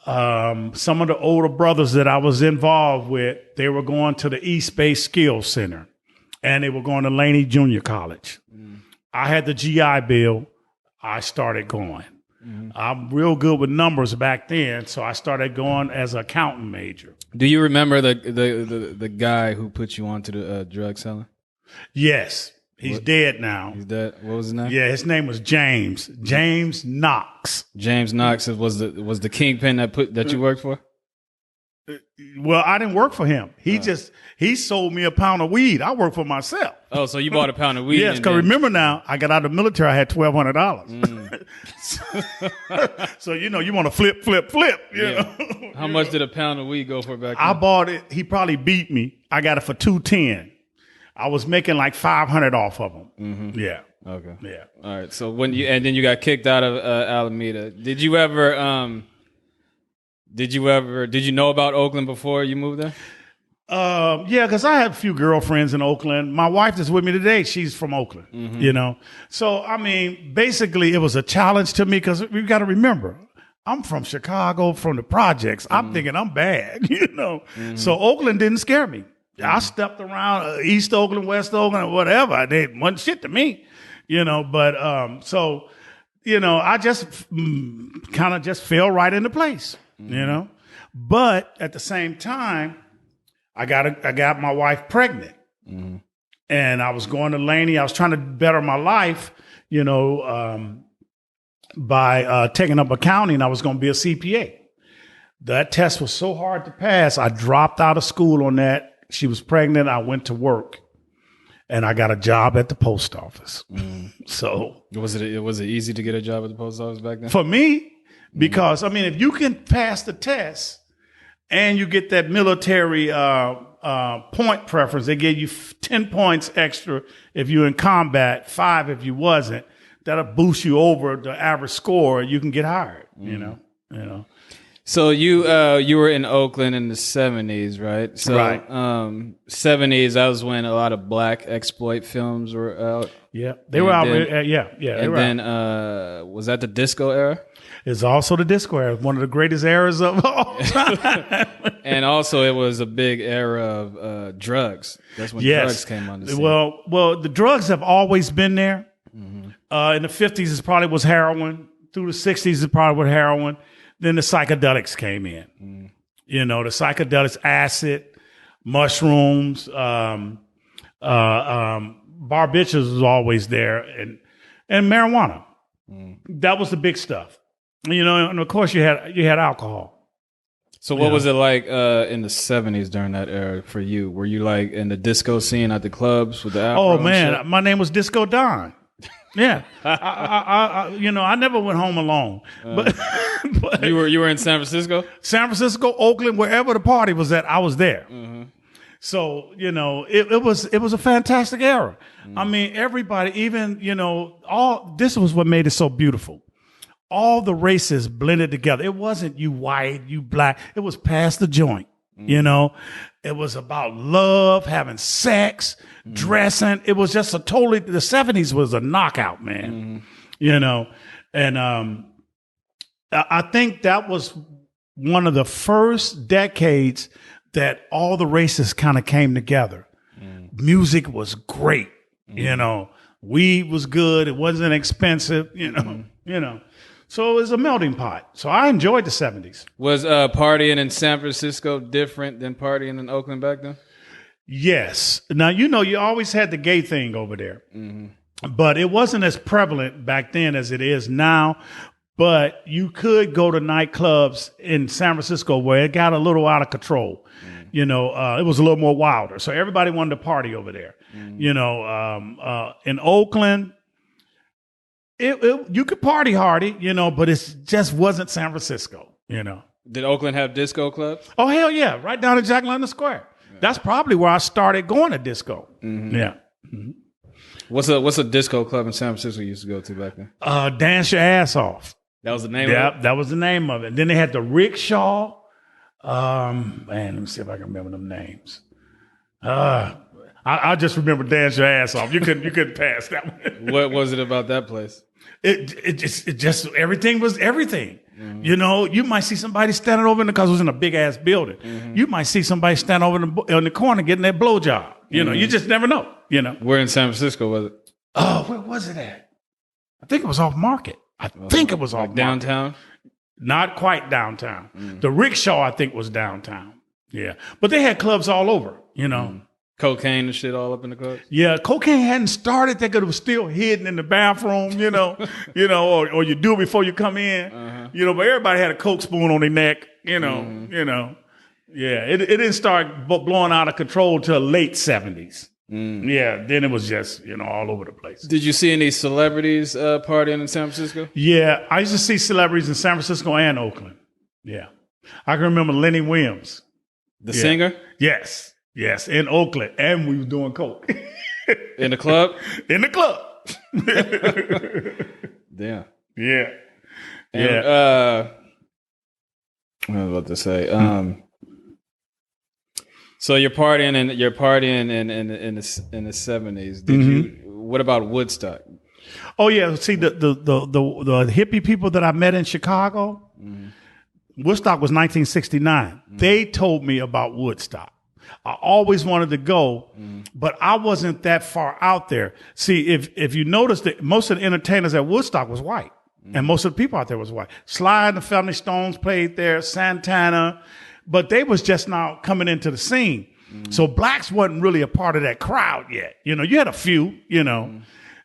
B: Some of the older brothers that I was involved with, they were going to the East Bay Skills Center, and they were going to Laney Junior College. I had the GI Bill. I started going. I'm real good with numbers back then, so I started going as an accountant major.
A: Do you remember the guy who put you onto the drug selling?
B: Yes. He's dead now.
A: He's dead. What was his name?
B: Yeah, his name was James Knox.
A: James Knox was the kingpin that you worked for?
B: Well, I didn't work for him. He sold me a pound of weed. I worked for myself.
A: Oh, so you bought a pound of weed?
B: Yes, because remember now, I got out of the military, I had $1,200. So, you want to flip.
A: How much did a pound of weed go for back then?
B: I bought it. He probably beat me. I got it for $210. I was making like $500 off of him. Yeah.
A: Okay.
B: Yeah.
A: All right. So then you got kicked out of Alameda. Did you know about Oakland before you moved there?
B: Yeah, because I had a few girlfriends in Oakland. My wife that's with me today, she's from Oakland, So, I mean, basically it was a challenge to me, because we've got to remember, I'm from Chicago, from the projects. I'm thinking I'm bad, So Oakland didn't scare me. I stepped around East Oakland, West Oakland, or whatever. They wasn't shit to me, but I just kind of just fell right into place, But at the same time, I got my wife pregnant, and I was going to Laney. I was trying to better my life, by taking up accounting. I was going to be a CPA. That test was so hard to pass. I dropped out of school on that. She was pregnant. I went to work, and I got a job at the post office. So
A: was it easy to get a job at the post office back then?
B: For me, because I mean, if you can pass the test and you get that military point preference, they give you 10 points extra if you're in combat, 5 if you wasn't. That'll boost you over the average score. You can get hired. You know.
A: So you were in Oakland in the 70s, right? So,
B: right.
A: 70s, that was when a lot of black exploit films were out.
B: Yeah, they were out. Yeah.
A: And then was that the disco era?
B: It's also the disco era, one of the greatest eras of all time.
A: And also, it was a big era of drugs. That's when drugs came on the scene.
B: Well, the drugs have always been there. In the 50s, it probably was heroin. Through the 60s, it probably was heroin. Then the psychedelics came in. The psychedelics, acid, mushrooms, barbiturates was always there, and marijuana. That was the big stuff. And of course you had alcohol.
A: So what was it like in the 70s during that era for you? Were you like in the disco scene at the clubs with the afro?
B: Oh man, my name was Disco Don. Yeah. I never went home alone. But
A: you were in San Francisco?
B: San Francisco, Oakland, wherever the party was at, I was there.
A: Mm-hmm.
B: So, it was a fantastic era. I mean, everybody, even, this was what made it so beautiful. All the races blended together. It wasn't you white, you black. It was past the joint. It was about love, having sex, dressing. It was just the 70s was a knockout, man. And I think that was one of the first decades that all the races kind of came together. Music was great. Weed was good. It wasn't expensive, So it was a melting pot. So I enjoyed the 70s.
A: Was partying in San Francisco different than partying in Oakland back then?
B: Yes. Now, you always had the gay thing over there. Mm-hmm. But it wasn't as prevalent back then as it is now. But you could go to nightclubs in San Francisco where it got a little out of control. It was a little more wilder. So everybody wanted to party over there. In Oakland, you could party hardy, but it just wasn't San Francisco,
A: Did Oakland have disco clubs?
B: Oh, hell yeah. Right down in Jack London Square. Yeah. That's probably where I started going to disco. Mm-hmm. Yeah. Mm-hmm.
A: What's a disco club in San Francisco you used to go to back then?
B: Dance Your Ass Off.
A: That was the name of it?
B: Yeah, that was the name of it. Then they had the Rickshaw. Let me see if I can remember them names. I just remember Dance Your Ass Off. You couldn't pass that one.
A: What was it about that place?
B: It just everything was everything. Mm-hmm. You might see somebody standing over because it was in a big ass building. Mm-hmm. You might see somebody stand over in the corner getting their blowjob. You just never know.
A: Where in San Francisco was it?
B: Oh, where was it at? I think it was off Market. I think it was off
A: downtown.
B: Market. Not quite downtown. Mm. The Rickshaw, I think, was downtown. Yeah, but they had clubs all over.
A: Cocaine and shit all up in the clubs?
B: Yeah, cocaine hadn't started. That it was still hidden in the bathroom, or you do it before you come in, but everybody had a Coke spoon on their neck, Yeah, it didn't start blowing out of control till late 70s. Mm. Yeah, then it was just, all over the place.
A: Did you see any celebrities partying in San Francisco?
B: Yeah, I used to see celebrities in San Francisco and Oakland. Yeah. I can remember Lenny Williams.
A: The singer?
B: Yes. Yes, in Oakland, and we was doing coke.
A: In the club?
B: In the club.
A: Damn.
B: Yeah.
A: And, what was I about to say? So you're partying in the 70s. Did you? What about Woodstock?
B: Oh yeah. See the hippie people that I met in Chicago. Woodstock was 1969. They told me about Woodstock. I always wanted to go, but I wasn't that far out there. See, if you notice that most of the entertainers at Woodstock was white, and most of the people out there was white. Sly and the Family Stones played there, Santana, but they was just now coming into the scene. So blacks wasn't really a part of that crowd yet. You had a few,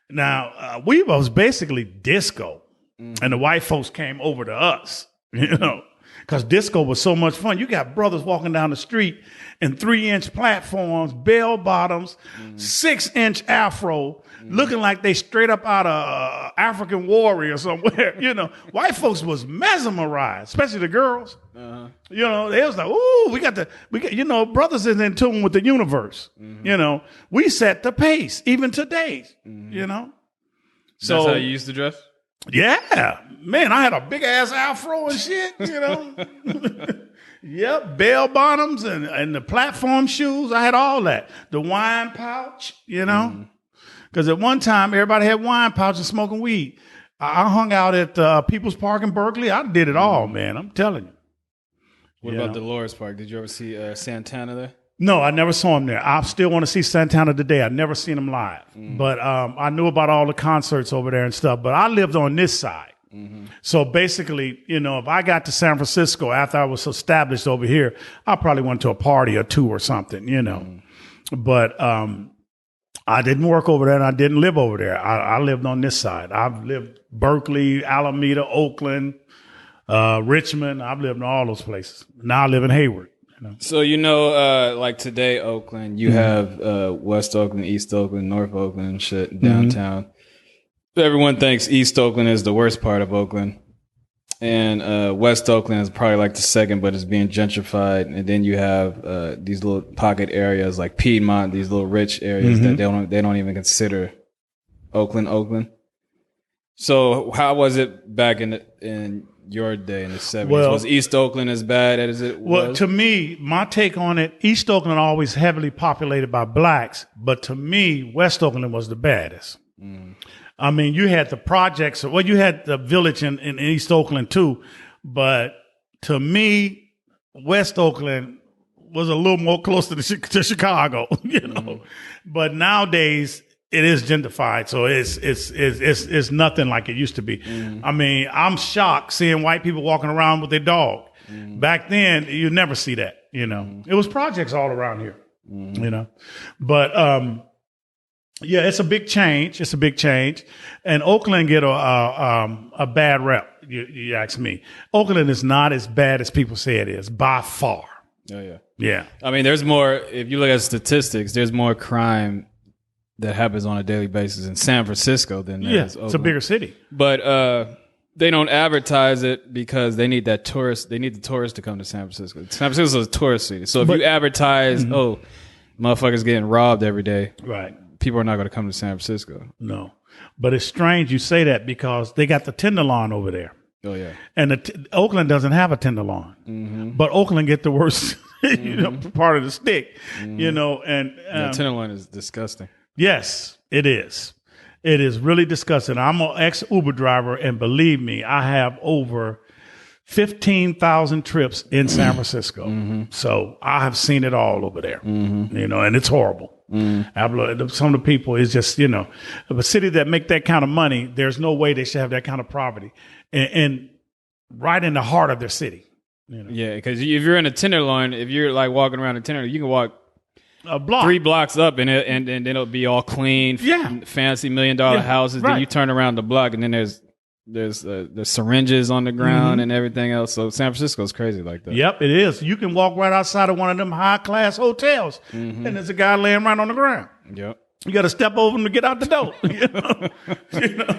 B: Now, we was basically disco, and the white folks came over to us, because disco was so much fun. You got brothers walking down the street in 3-inch platforms, bell bottoms, 6-inch afro, looking like they straight up out of African Warrior somewhere. White folks was mesmerized, especially the girls. They was like, "Ooh, we got brothers is in tune with the universe." We set the pace, even today.
A: So that's how you used to dress?
B: Yeah, man, I had a big ass afro and shit, Yep, bell bottoms and the platform shoes. I had all that. The wine pouch, because at one time everybody had wine pouches smoking weed. I hung out at People's Park in Berkeley. I did it all, man. I'm telling you.
A: What about Dolores Park? Did you ever see Santana there?
B: No, I never saw him there. I still want to see Santana today. I've never seen him live. But I knew about all the concerts over there and stuff. But I lived on this side. So basically, if I got to San Francisco after I was established over here, I probably went to a party or two or something, But I didn't work over there and I didn't live over there. I lived on this side. I've lived Berkeley, Alameda, Oakland, Richmond. I've lived in all those places. Now I live in Hayward.
A: So, like today, Oakland, you have West Oakland, East Oakland, North Oakland and shit, downtown. Everyone thinks East Oakland is the worst part of Oakland. And West Oakland is probably like the second, but it's being gentrified. And then you have these little pocket areas like Piedmont, these little rich areas that they don't even consider Oakland. So how was it back in your day in the 70s? Was East Oakland as bad as it was?
B: Well, to me, my take on it, East Oakland always heavily populated by blacks, but to me, West Oakland was the baddest. I mean, you had the projects, well, you had the village in East Oakland too, but to me, West Oakland was a little more close to Chicago, you know. But nowadays, it is gentrified, so it's nothing like it used to be. I mean, I'm shocked seeing white people walking around with their dog. Back then, you never see that, you know. It was projects all around here, you know. But yeah, it's a big change. It's a big change, and Oakland get a bad rep. You ask me. Oakland is not as bad as people say it is by far.
A: Oh yeah,
B: yeah.
A: I mean, there's more. If you look at statistics, there's more crime that happens on a daily basis in San Francisco than there is Oakland.
B: It's a bigger city.
A: But they don't advertise it because they need that tourist. They need the tourists to come to San Francisco. San Francisco is a tourist city, so if you advertise, motherfuckers getting robbed every day,
B: right?
A: People are not going to come to San Francisco.
B: No. But it's strange you say that because they got the Tenderloin over there.
A: Oh, yeah.
B: And Oakland doesn't have a Tenderloin. But Oakland get the worst you know, part of the stick, you know. And
A: Tenderloin is disgusting.
B: Yes, it is. It is really disgusting. I'm an ex-Uber driver, and believe me, I have over 15,000 trips in San Francisco. So I have seen it all over there, you know, and it's horrible. Some of the people is just, you know, a city that make that kind of money, there's no way they should have that kind of poverty. And right in the heart of their city. You know?
A: Yeah, because if you're in a Tenderloin, if you're like walking around a Tenderloin, you can walk
B: a block,
A: 3 blocks up, and then it'll be all clean, fancy $1 million houses. Then you turn around the block, and then there's syringes on the ground and everything else. So San Francisco's crazy like that.
B: Yep, it is. You can walk right outside of one of them high class hotels, and there's a guy laying right on the ground.
A: Yep.
B: You got to step over him to get out the door. You know? You know?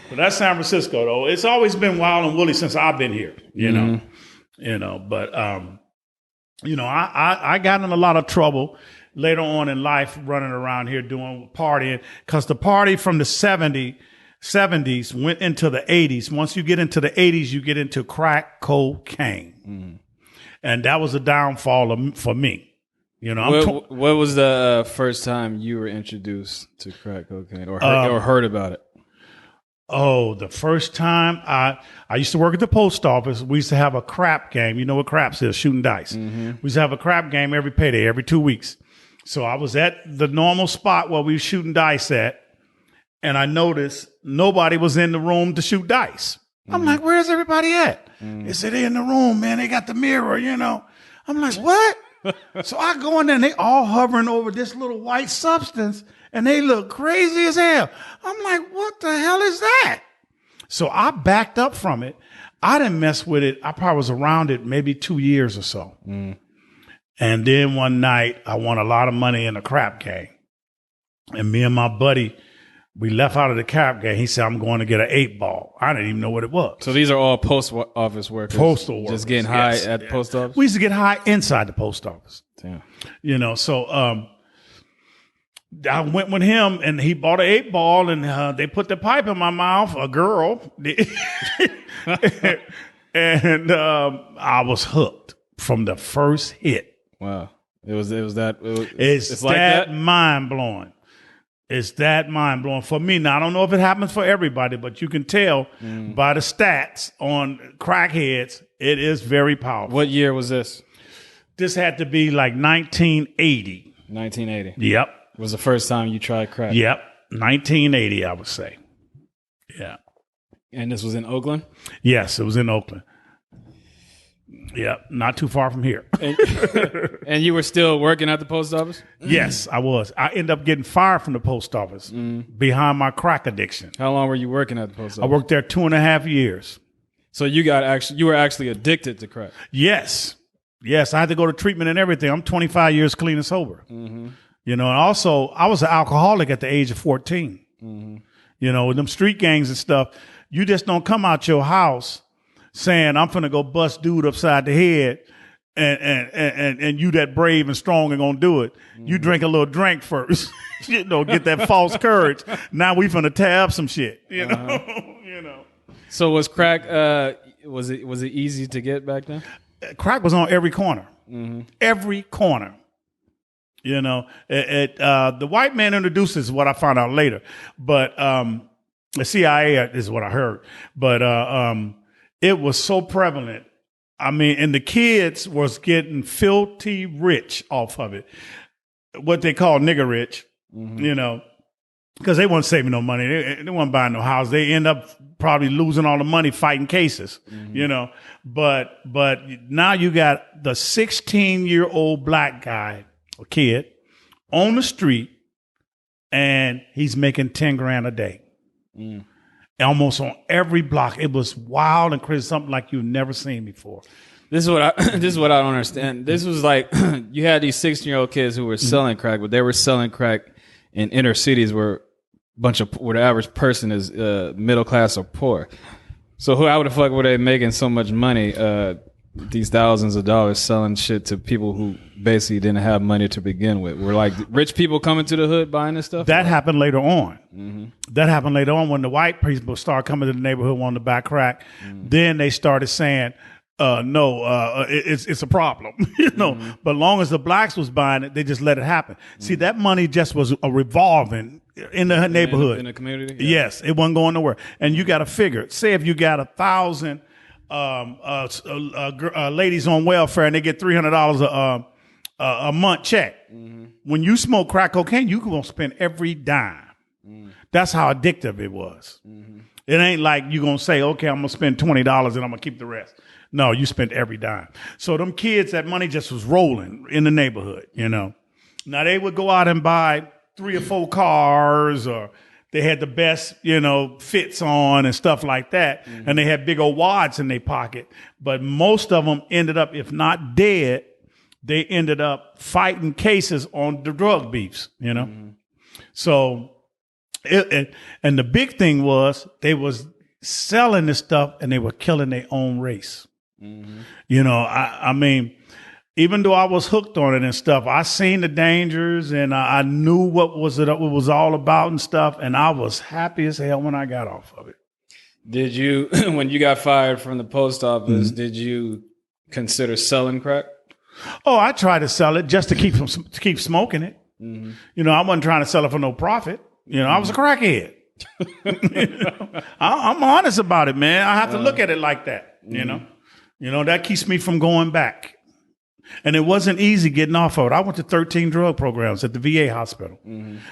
B: But that's San Francisco, though. It's always been wild and woolly since I've been here. You know. You know. But you know, I got in a lot of trouble later on in life running around here doing partying because the party from the 70s went into the 80s. Once you get into the 80s, you get into crack cocaine. And that was a downfall for me. You know,
A: what was the first time you were introduced to crack cocaine or heard about it?
B: Oh, the first time I used to work at the post office. We used to have a crap game. You know what craps is? Shooting dice. We used to have a crap game every payday, every 2 weeks. So I was at the normal spot where we were shooting dice at, and I noticed nobody was in the room to shoot dice. I'm like, where's everybody at? They said, they're in the room, man. They got the mirror, you know. I'm like, what? So I go in there, and they all hovering over this little white substance, and they look crazy as hell. I'm like, what the hell is that? So I backed up from it. I didn't mess with it. I probably was around it maybe 2 years or so. And then one night, I won a lot of money in a crap game. And me and my buddy, we left out of the crap game. He said, I'm going to get an 8-ball. I didn't even know what it was.
A: So these are all post office workers?
B: Postal workers.
A: Just getting high at the post office?
B: We used to get high inside the post office.
A: Damn. You
B: know, so I went with him, and he bought an 8-ball, and they put the pipe in my mouth, a girl. And I was hooked from the first hit.
A: Wow. It's
B: like that mind blowing. It's that mind blowing for me. Now, I don't know if it happens for everybody, but you can tell by the stats on crackheads, it is very powerful.
A: What year was this?
B: This had to be like 1980.
A: 1980.
B: Yep.
A: Was the first time you tried crack?
B: Yep. 1980, I would say. Yeah.
A: And this was in Oakland?
B: Yes, it was in Oakland. Yeah, not too far from here.
A: And you were still working at the post office?
B: Yes, I was. I ended up getting fired from the post office behind my crack addiction.
A: How long were you working at the post office?
B: I worked there 2.5 years.
A: So you were actually addicted to crack?
B: Yes. Yes, I had to go to treatment and everything. I'm 25 years clean and sober. You know, and also I was an alcoholic at the age of 14. You You know, them street gangs and stuff. You just don't come out your house saying, I'm finna go bust dude upside the head and you that brave and strong and gonna do it. You drink a little drink first, you know, get that false courage. Now we finna tab some shit, you know, you know.
A: So was crack, was it easy to get back then?
B: Crack was on every corner, every corner. You know, the white man introduced this is what I found out later, but the CIA is what I heard. But it was so prevalent. I mean, and the kids was getting filthy rich off of it, what they call nigger rich, you know, because they weren't saving no money. They weren't buying no house. They end up probably losing all the money fighting cases, you know. But now you got the 16-year-old black guy, a kid, on the street, and he's making 10 grand a day. Almost on every block. It was wild and crazy, something like you've never seen before.
A: This is what I don't understand. This was like you had these 16-year-old kids who were selling crack, but they were selling crack in inner cities where the average person is middle class or poor. So how the fuck were they making so much money? These thousands of dollars selling shit to people who basically didn't have money to begin with. Were like rich people coming to the hood buying this stuff?
B: That happened later on. That happened later on when the white people started coming to the neighborhood wanting to buy crack. Then they started saying, no, it's a problem, you know. But long as the blacks was buying it, they just let it happen. See, that money just was a revolving in the neighborhood.
A: In the community?
B: Yeah. Yes, it wasn't going nowhere. And you got to figure, say if you got 1,000 ladies on welfare and they get $300 a month check. When you smoke crack cocaine, you gonna spend every dime. That's how addictive it was. It ain't like you gonna say, okay, I'm gonna spend $20 and I'm gonna keep the rest. No, you spent every dime. So them kids, that money just was rolling in the neighborhood, you know. Now they would go out and buy 3 or 4 cars, or they had the best, you know, fits on and stuff like that. And they had big old wads in their pocket. But most of them ended up, if not dead, they ended up fighting cases on the drug beefs, you know. So, and the big thing was they was selling this stuff and they were killing their own race. You know, I mean, even though I was hooked on it and stuff, I seen the dangers and I knew what it was all about and stuff. And I was happy as hell when I got off of it.
A: Did you, when you got fired from the post office, did you consider selling crack?
B: Oh, I tried to sell it just to keep smoking it. You know, I wasn't trying to sell it for no profit. You know, I was a crackhead. You know? I'm honest about it, man. I have to look at it like that. You know, that keeps me from going back. And it wasn't easy getting off of it. I went to 13 drug programs at the VA hospital.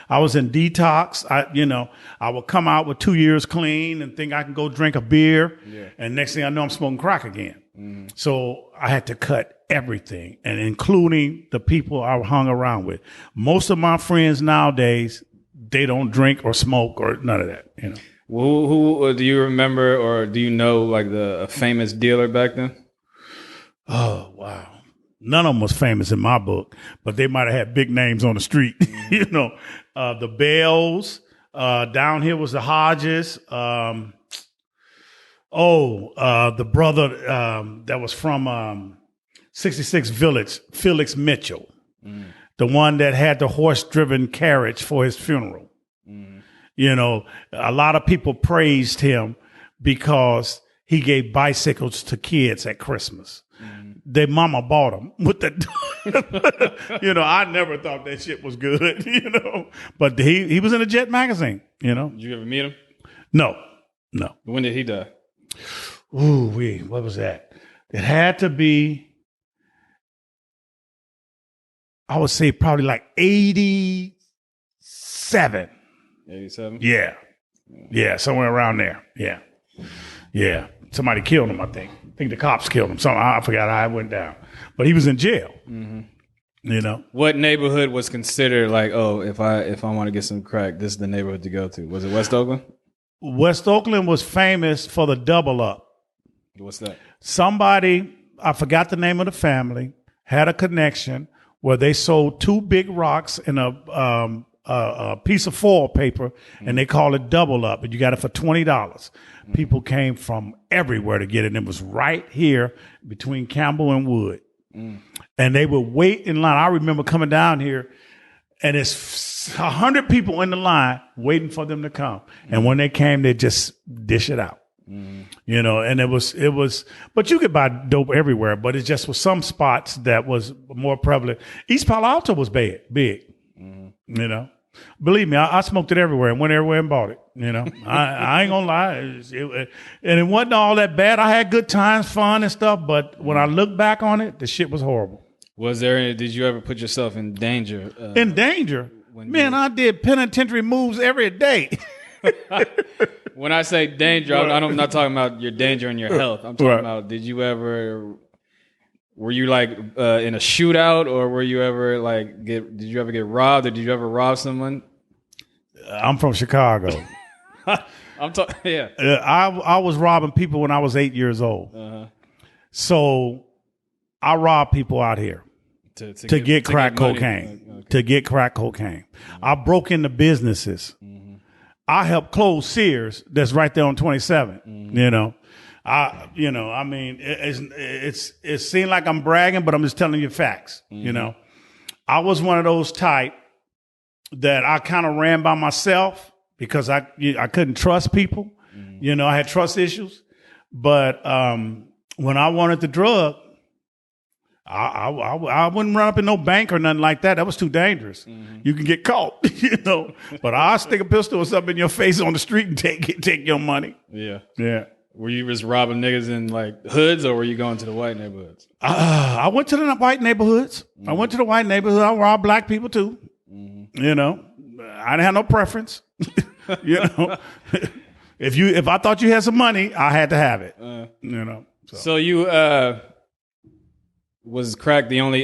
B: I was in detox. I would come out with 2 years clean and think I can go drink a beer. And next thing I know, I'm smoking crack again. So I had to cut everything, and including the people I hung around with. Most of my friends nowadays, they don't drink or smoke or none of that, you know.
A: Who do you remember, or do you know, like a famous dealer back then?
B: Oh, wow. None of them was famous in my book, but they might have had big names on the street. You know, the Bells, down here was the Hodges. The brother that was from 66 Village, Felix Mitchell, the one that had the horse-driven carriage for his funeral. You know, a lot of people praised him because he gave bicycles to kids at Christmas. Their mama bought them with the, you know, I never thought that shit was good, you know, but he was in a Jet magazine, you know.
A: Did you ever meet him?
B: No.
A: When did he die?
B: What was that? It had to be, I would say probably like 87.
A: 87?
B: Yeah, somewhere around there. Yeah. Somebody killed him, I think. I think the cops killed him. I forgot how it went down. But he was in jail. You know.
A: What neighborhood was considered like, oh, if I want to get some crack, this is the neighborhood to go to? Was it West Oakland?
B: West Oakland was famous for the double up.
A: What's that?
B: Somebody, I forgot the name of the family, had a connection where they sold 2 big rocks in a a piece of foil paper, and they call it double up, and you got it for $20. People came from everywhere to get it. And it was right here between Campbell and Wood. And they would wait in line. I remember coming down here, and it's 100 people in the line waiting for them to come. And when they came, they just dish it out. You know, and it was, but you could buy dope everywhere, but it just was some spots that was more prevalent. East Palo Alto was big, you know. Believe me, I smoked it everywhere and went everywhere and bought it. You know, I ain't gonna lie. And it wasn't all that bad. I had good times, fun and stuff, but when I look back on it, the shit was horrible.
A: Did you ever put yourself in danger?
B: In danger? Man, I did penitentiary moves every day.
A: When I say danger, I'm not talking about your danger in your health. I'm talking about, were you like in a shootout, or were you ever like, did you ever get robbed, or did you ever rob someone?
B: I'm from Chicago. I was robbing people when I was 8 years old. So I robbed people out here to get crack cocaine. To get crack cocaine. I broke into businesses. I helped close Sears that's right there on 27. You know, I mean, it seemed like I'm bragging, but I'm just telling you facts. You know, I was one of those type that I kind of ran by myself because I couldn't trust people. You know, I had trust issues. But when I wanted the drug, I wouldn't run up in no bank or nothing like that. That was too dangerous. You can get caught, you know. But I'll stick a pistol or something in your face on the street and take your money. Yeah.
A: Were you just robbing niggas in like hoods, or were you going to the white neighborhoods?
B: I went to the white neighborhoods. I went to the white neighborhood. I robbed black people too. You know, I didn't have no preference. You know, if I thought you had some money, I had to have it. You know.
A: So you was crack the only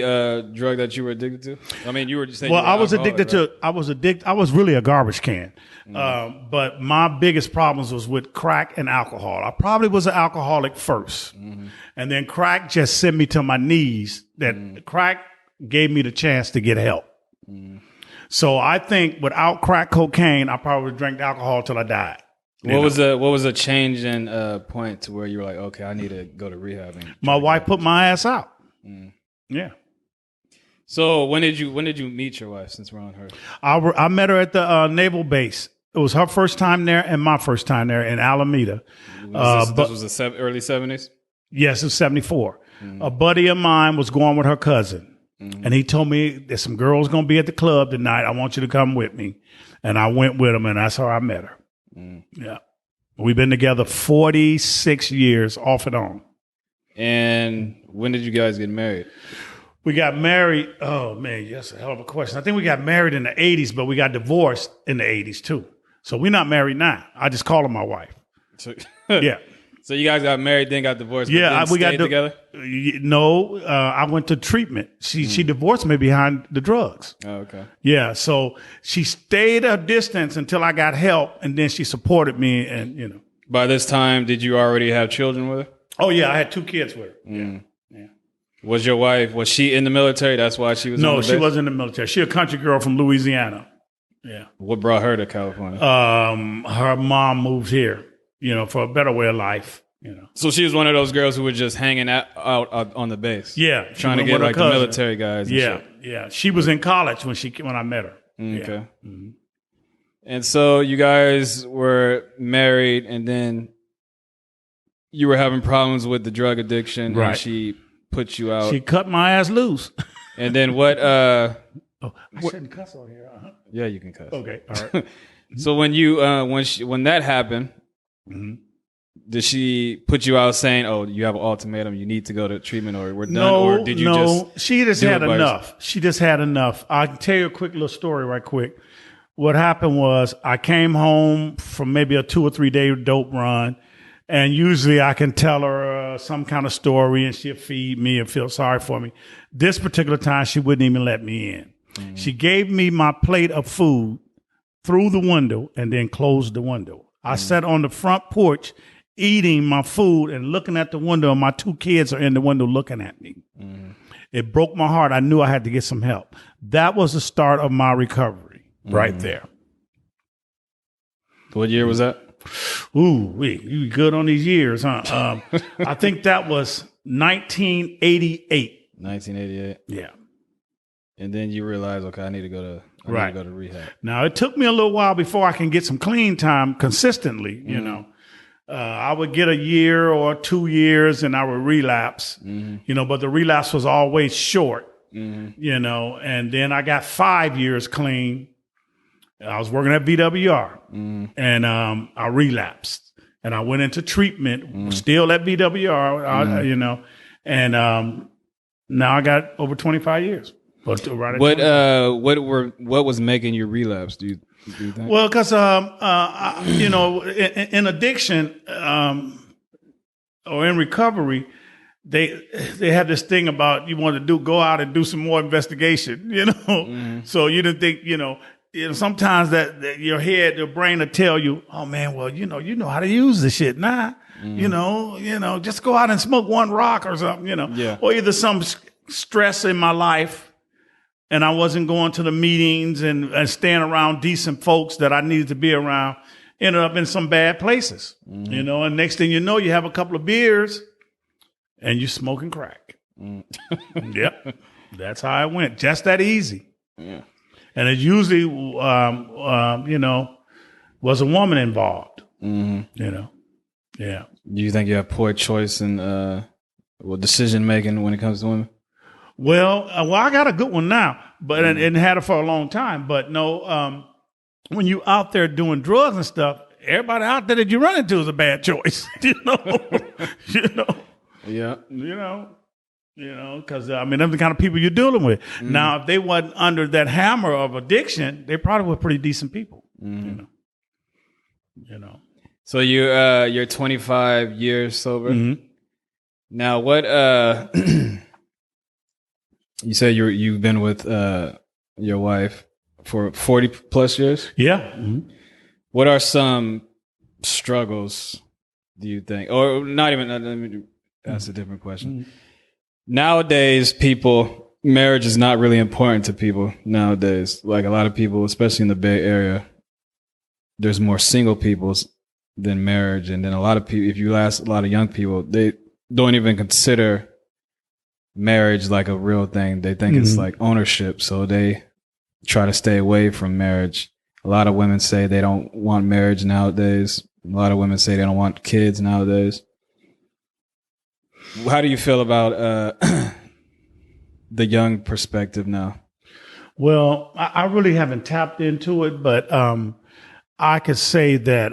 A: drug that you were addicted to? I mean, you were just saying.
B: Well, I was addicted to. I was really a garbage can. But my biggest problems was with crack and alcohol. I probably was an alcoholic first, and then crack just sent me to my knees. That crack gave me the chance to get help. So I think without crack cocaine, I probably drank alcohol till I died.
A: What was a change in point to where you were like, okay, I need to go to rehab?
B: My wife put my ass out. Yeah.
A: So when did you meet your wife? Since we're on her,
B: I met her at the naval base. It was her first time there and my first time there in Alameda.
A: This was the early 70s?
B: Yes, it was 74. A buddy of mine was going with her cousin. And he told me there's some girls going to be at the club tonight. I want you to come with me. And I went with him, and that's how I met her. Yeah. We've been together 46 years off and on.
A: And when did you guys get married?
B: We got married. Oh, man, that's a hell of a question. I think we got married in the 80s, but we got divorced in the 80s, too. So we're not married now. I just call her my wife.
A: So,
B: yeah.
A: So you guys got married, then got divorced, but
B: yeah,
A: then
B: we got
A: together?
B: No, I went to treatment. She divorced me behind the drugs.
A: Oh, okay.
B: Yeah, so she stayed a distance until I got help, and then she supported me, and, you know.
A: By this time, did you already have children with her?
B: Oh, yeah, I had 2 kids with her. Yeah.
A: Was your wife, was she in the military? That's why she was on the base?
B: No, she wasn't in the military. She a country girl from Louisiana. Yeah.
A: What brought her to California?
B: Her mom moved here, you know, for a better way of life, you know.
A: So she was one of those girls who were just hanging out on the base.
B: Yeah.
A: Trying to get like the military guys and shit.
B: Yeah. She was in college when I met her.
A: Okay. Yeah. And so you guys were married, and then you were having problems with the drug addiction, right? And she put you out.
B: She cut my ass loose.
A: And then what?
B: I shouldn't cuss on here.
A: Yeah, you can cuss.
B: Okay, all right.
A: So when you when that happened, did she put you out saying, "Oh, you have an ultimatum. You need to go to treatment, or we're done"? Or did you just?
B: She just had enough. She just had enough. I can tell you a quick little story, right quick. What happened was I came home from maybe a 2 or 3 day dope run. And usually I can tell her some kind of story, and she'll feed me and feel sorry for me. This particular time, she wouldn't even let me in. She gave me my plate of food through the window and then closed the window. I sat on the front porch eating my food and looking at the window, and my 2 kids are in the window looking at me. It broke my heart. I knew I had to get some help. That was the start of my recovery. right there.
A: What year was that?
B: Ooh, you good on these years, huh? I think that was 1988.
A: 1988.
B: Yeah.
A: And then you realize, okay, I need to go to rehab.
B: Now, it took me a little while before I can get some clean time consistently, you know. I would get a year or 2 years and I would relapse, you know, but the relapse was always short, you know, and then I got 5 years clean. I was working at VWR and I relapsed and I went into treatment, still at VWR, you know, and now I got over 25 years. But right
A: what was making you relapse? Do you think?
B: Well, because you know, in addiction or in recovery, they have this thing about you want to go out and do some more investigation. You know, so you didn't think you know sometimes that your head, your brain will tell you, oh man, well you know how to use this shit now. You know, just go out and smoke one rock or something. You know, or either some stress in my life. And I wasn't going to the meetings and staying around decent folks that I needed to be around. Ended up in some bad places, you know. And next thing you know, you have a couple of beers and you're smoking crack. Yep, that's how it went. Just that easy. Yeah. And it usually, you know, was a woman involved. You know, yeah.
A: Do you think you have poor choice in decision making when it comes to women?
B: Well, I got a good one now, but and had it for a long time. But no, when you out there doing drugs and stuff, everybody out there that you run into is a bad choice. you know,
A: yeah,
B: you know, because I mean, them the kind of people you're dealing with. Now, if they wasn't under that hammer of addiction, they probably were pretty decent people. You know.
A: So you're 25 years sober. Now, what you said you've been with your wife for 40 plus years?
B: Yeah.
A: What are some struggles, do you think? Or not even, let me ask a different question. Nowadays, marriage is not really important to people nowadays. Like a lot of people, especially in the Bay Area, there's more single people than marriage. And then a lot of people, if you ask a lot of young people, they don't even consider marriage like a real thing. They think it's like ownership, so they try to stay away from marriage. A lot of women say they don't want marriage nowadays. A lot of women say they don't want kids nowadays. How do you feel about the young perspective now?
B: Well, I really haven't tapped into it, but I could say that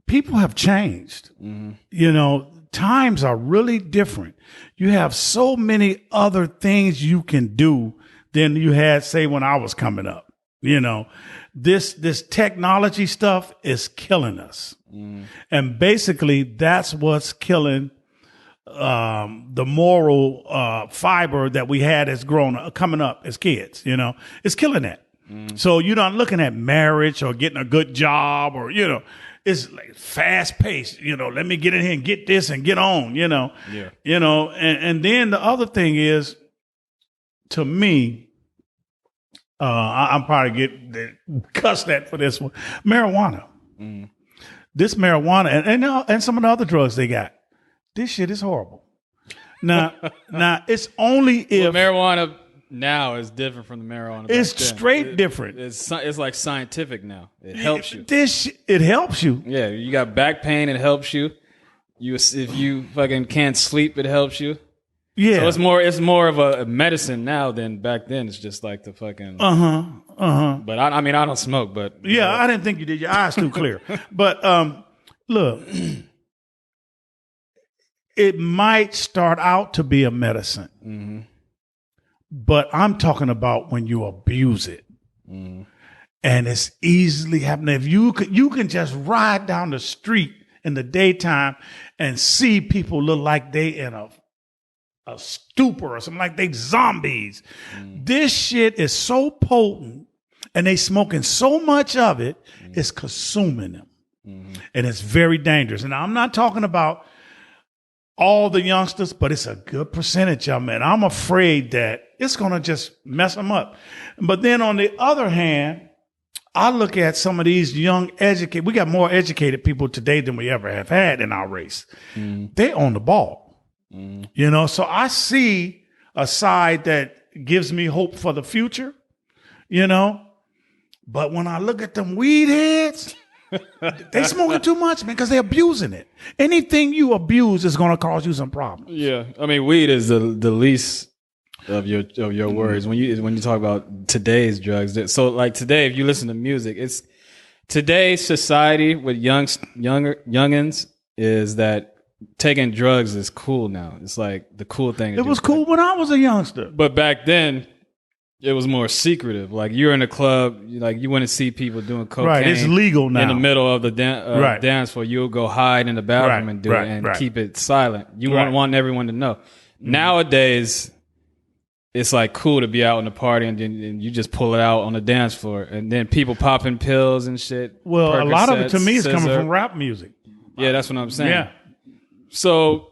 B: people have changed. You know, times are really different. You have so many other things you can do than you had, say, when I was coming up. You know, this technology stuff is killing us. And basically that's what's killing the moral fiber that we had as coming up as kids. You know, it's killing that. So you're not looking at marriage or getting a good job or, you know, it's like fast paced, you know, let me get in here and get this and get on, you know.
A: Yeah.
B: You know, and then the other thing is, to me, I'm probably cussed at for this one. Marijuana. This marijuana and some of the other drugs they got. This shit is horrible. Now it's only if
A: marijuana now is different from the marijuana.
B: It's straight different.
A: It's like scientific now. It helps you.
B: It helps you.
A: Yeah, you got back pain, it helps you. If you fucking can't sleep, it helps you.
B: Yeah.
A: So it's more of a medicine now than back then. It's just like the fucking But I mean I don't smoke, but
B: yeah, I didn't think you did. Your eyes too clear. But look, it might start out to be a medicine. But I'm talking about when you abuse it. And it's easily happening. If you can just ride down the street in the daytime and see people look like they in a stupor or something, like they zombies. This shit is so potent and they smoking so much of it, it's consuming them. And it's very dangerous. And I'm not talking about all the youngsters, but it's a good percentage of them. And I'm afraid that it's going to just mess them up. But then on the other hand, I look at some of these young educated, we got more educated people today than we ever have had in our race. They own the ball, you know? So I see a side that gives me hope for the future, you know? But when I look at them weed heads, they smoking too much, man, because they're abusing it. Anything you abuse is going to cause you some problems.
A: Yeah, I mean, weed is the least of your worries when you talk about today's drugs. So, like today, if you listen to music, it's today's society with youngins is that taking drugs is cool now. It's like the cool thing.
B: It was cool when I was a youngster,
A: but back then, it was more secretive. Like you're in a club, like you wouldn't see people doing cocaine.
B: Right, it's legal now.
A: In the middle of the dance floor, you'll go hide in the bathroom and do it and keep it silent. You won't want everyone to know. Nowadays, it's like cool to be out in the party and then you just pull it out on the dance floor, and then people popping pills and shit.
B: Well, a lot of it to me is coming
A: scissor.
B: from rap music.
A: Yeah, that's what I'm saying.
B: Yeah.
A: So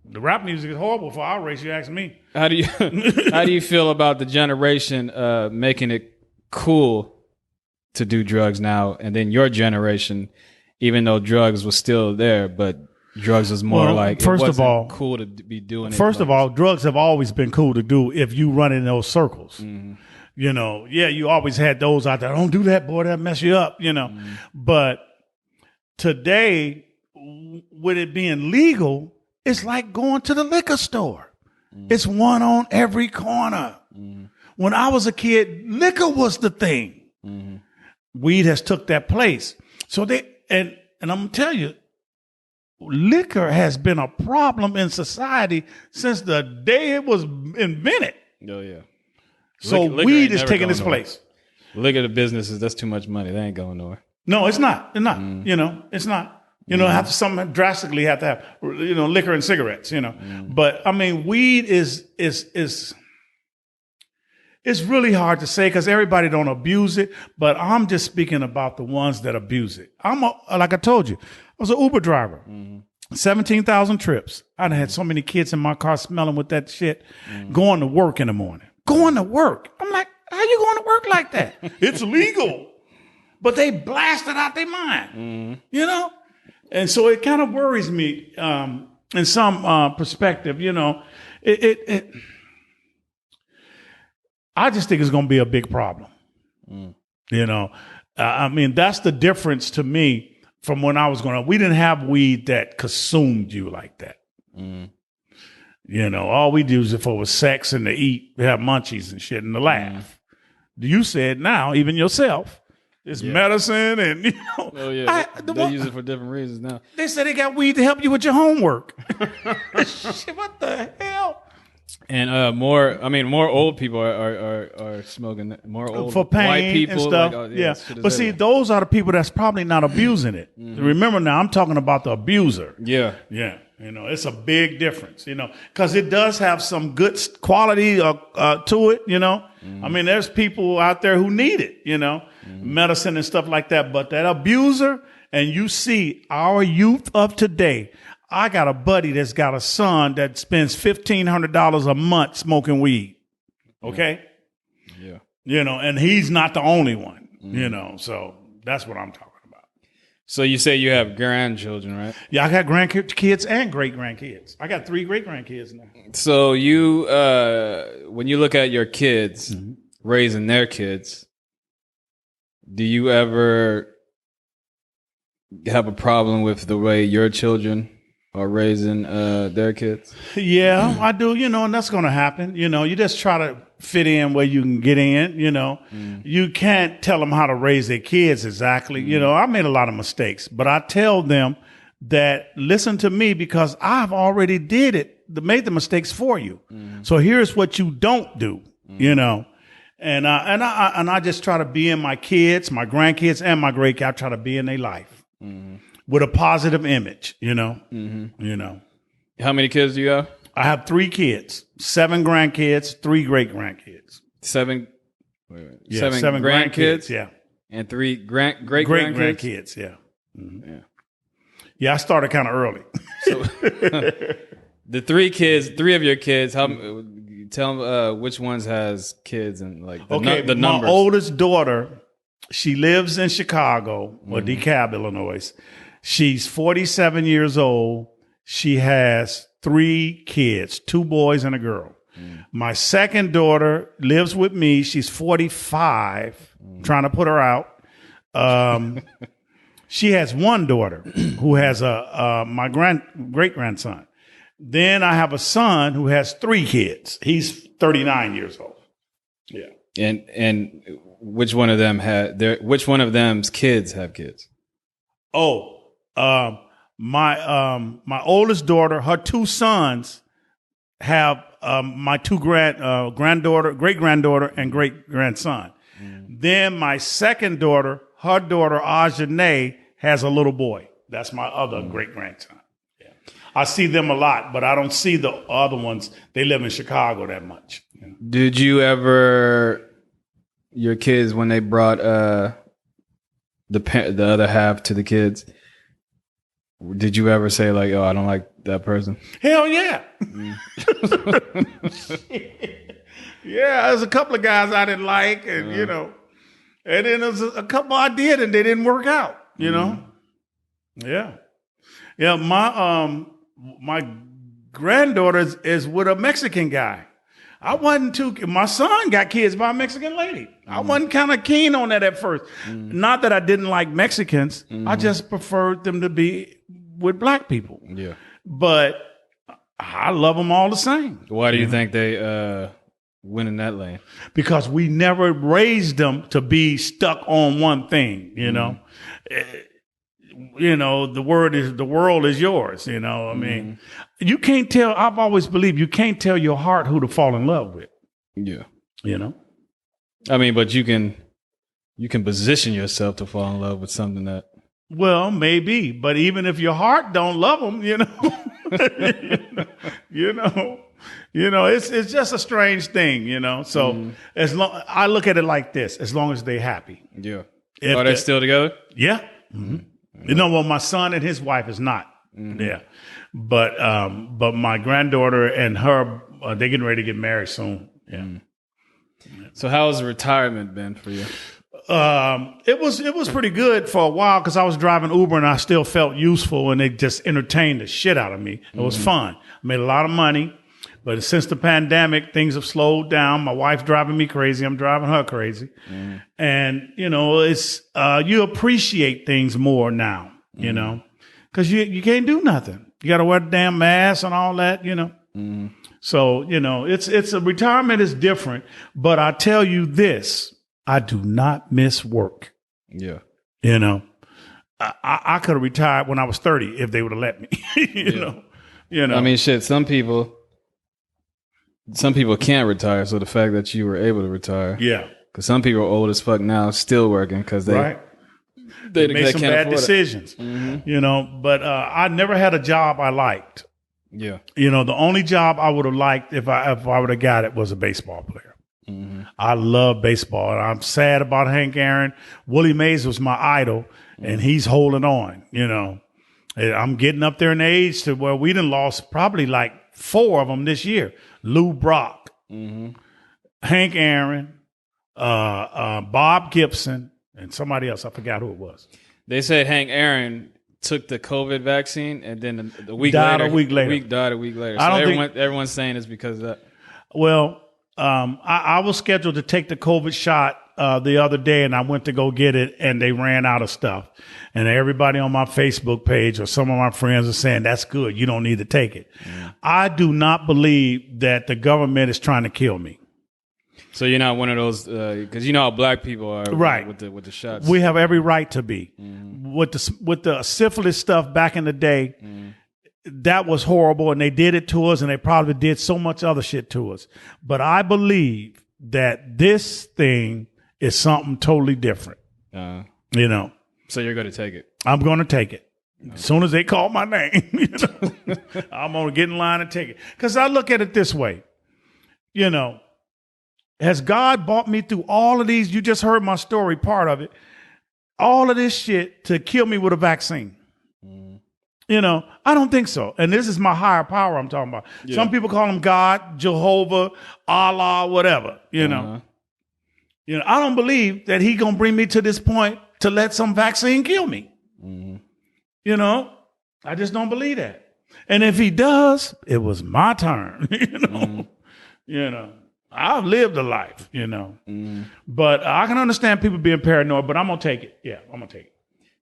B: the rap music is horrible for our race, you ask me.
A: How do you feel about the generation making it cool to do drugs now, and then your generation, even though drugs was still there, but drugs was more like
B: first of all
A: cool to be doing it.
B: First of all, drugs have always been cool to do if you run in those circles. You know, yeah, you always had those out there. Don't do that, boy, that mess you up, you know. But today, with it being legal, it's like going to the liquor store. It's one on every corner. When I was a kid, liquor was the thing. Weed has took that place. So and I'm gonna tell you, liquor has been a problem in society since the day it was invented.
A: Oh yeah.
B: So weed is taking its place.
A: Liquor to businesses, that's too much money. They ain't going nowhere.
B: No, it's not. It's not. You know, it's not. You know, something drastically have to have, you know, liquor and cigarettes, you know. But I mean, weed is it's really hard to say because everybody don't abuse it. But I'm just speaking about the ones that abuse it. Like I told you, I was an Uber driver, 17,000 trips. I had so many kids in my car smelling with that shit, going to work in the morning, going to work. I'm like, how you going to work like that? It's legal, but they blasted out their mind, you know. And so it kind of worries me in some perspective, you know. I just think it's going to be a big problem. You know, I mean, that's the difference to me from when I was growing up. We didn't have weed that consumed you like that. You know, all we do is if it was sex and to eat, we have munchies and shit and to laugh. You said now, even yourself. It's medicine and, you know.
A: Oh, yeah. They use it for different reasons now.
B: They said they got weed to help you with your homework. Shit, what the hell?
A: And more old people are smoking. More old
B: for pain
A: white people.
B: And stuff.
A: Like,
B: But see, those are the people that's probably not abusing it. Remember now, I'm talking about the abuser.
A: Yeah.
B: Yeah. You know, it's a big difference, you know, because it does have some good quality to it, you know. I mean, there's people out there who need it, you know, medicine and stuff like that. But that abuser, and you see our youth of today, I got a buddy that's got a son that spends $1,500 a month smoking weed. Okay.
A: Yeah.
B: You know, and he's not the only one, you know, so that's what I'm talking about.
A: So you say you have grandchildren, right?
B: Yeah, I got grandkids and great grandkids. I got 3 great grandkids now.
A: So you, when you look at your kids raising their kids, do you ever have a problem with the way your children are raising their kids?
B: Yeah, I do, you know, and that's going to happen. You know, you just try to fit in where you can get in, you know. You can't tell them how to raise their kids exactly. You know, I made a lot of mistakes, but I tell them that listen to me because I've already made the mistakes for you. So here's what you don't do, you know. And I just try to be in my kids, my grandkids, and my great kids. I try to be in their life with a positive image, you know. You know.
A: How many kids do you have?
B: I have 3 kids, 7 grandkids, 3 great grandkids.
A: 7
B: grandkids, yeah,
A: and 3 great
B: grandkids, yeah. Yeah, I started kind of early.
A: So the 3 of your kids, how Tell which ones has kids and like the
B: Okay,
A: the
B: my
A: numbers.
B: oldest daughter, she lives in Chicago or DeKalb, Illinois. She's 47 years old. She has 3 kids, 2 boys and a girl. My second daughter lives with me. She's 45, trying to put her out. She has 1 daughter who has my great grandson. Then I have a son who has 3 kids. He's 39 years old. Yeah.
A: And which one of them which one of them's kids have kids?
B: Oh, my oldest daughter, her 2 sons have my 2 granddaughter, great granddaughter, and great grandson. Then my second daughter, her daughter Ajane, has a little boy. That's my other great grandson. Yeah. I see them a lot, but I don't see the other ones. They live in Chicago that much. You know?
A: Did you ever, your kids, when they brought the other half to the kids, did you ever say like, "Oh, I don't like that person"?
B: Hell yeah. Yeah, there's a couple of guys I didn't like, and you know, and then there's a couple I did, and they didn't work out. You know, yeah. My granddaughter is with a Mexican guy. I wasn't my son got kids by a Mexican lady. I wasn't kind of keen on that at first. Not that I didn't like Mexicans. I just preferred them to be with black people.
A: Yeah.
B: But I love them all the same.
A: Why do you think they went in that lane?
B: Because we never raised them to be stuck on one thing, you know. You know, the world is yours, you know. I mean, you can't tell, I've always believed you can't tell your heart who to fall in love with.
A: Yeah.
B: You know?
A: I mean, but you can position yourself to fall in love with something that.
B: Well, maybe, but even if your heart don't love them, you know, you know, it's just a strange thing, you know. So as long, I look at it like this: as long as they're happy.
A: Yeah. Are they still together?
B: Yeah. You know, well, my son and his wife is not. Yeah. But my granddaughter and her, they're getting ready to get married soon. Yeah.
A: So how has retirement been for you?
B: It was pretty good for a while because I was driving Uber and I still felt useful and they just entertained the shit out of me. It was fun. I made a lot of money, but since the pandemic, things have slowed down. My wife's driving me crazy. I'm driving her crazy. And, you know, it's, you appreciate things more now, you know, because you can't do nothing. You got to wear the damn mask and all that, you know. So, you know, it's a retirement is different, but I tell you this, I do not miss work.
A: Yeah.
B: You know, I could have retired when I was 30 if they would have let me, you know. I
A: mean, shit, some people can't retire. So the fact that you were able to retire.
B: Yeah.
A: Because some people are old as fuck now, still working because they
B: made some bad decisions, you know, but I never had a job I liked.
A: Yeah.
B: You know, the only job I would have liked if I would have got it was a baseball player. I love baseball. And I'm sad about Hank Aaron. Willie Mays was my idol, and he's holding on, you know. I'm getting up there in age to where we done lost probably like 4 of them this year. Lou Brock, Hank Aaron, Bob Gibson, and somebody else. I forgot who it was.
A: They said Hank Aaron took the COVID vaccine and then a week
B: died
A: later.
B: a week later.
A: Died a week later.
B: I
A: So
B: don't
A: everyone's saying it's because of that.
B: Well, I was scheduled to take the COVID shot the other day, and I went to go get it, and they ran out of stuff. And everybody on my Facebook page or some of my friends are saying, that's good. You don't need to take it. I do not believe that the government is trying to kill me.
A: So you're not one of those, because you know how black people are
B: right.
A: with the shots.
B: We have every right to be. With the syphilis stuff back in the day, that was horrible, and they did it to us, and they probably did so much other shit to us. But I believe that this thing is something totally different. You know.
A: So you're going to take it?
B: I'm going to take it. As soon as they call my name, you know, I'm going to get in line and take it. Because I look at it this way. You know, has God brought me through all of these? You just heard my story, part of it. All of this shit to kill me with a vaccine. You know, I don't think so. And this is my higher power I'm talking about.
A: Yeah.
B: Some people call him God, Jehovah, Allah, whatever, you know. You know, I don't believe that he going to bring me to this point to let some vaccine kill me. You know, I just don't believe that. And if he does, it was my turn, you know. You know, I've lived a life, you know. But I can understand people being paranoid, but I'm going to take it. Yeah, I'm going to take it.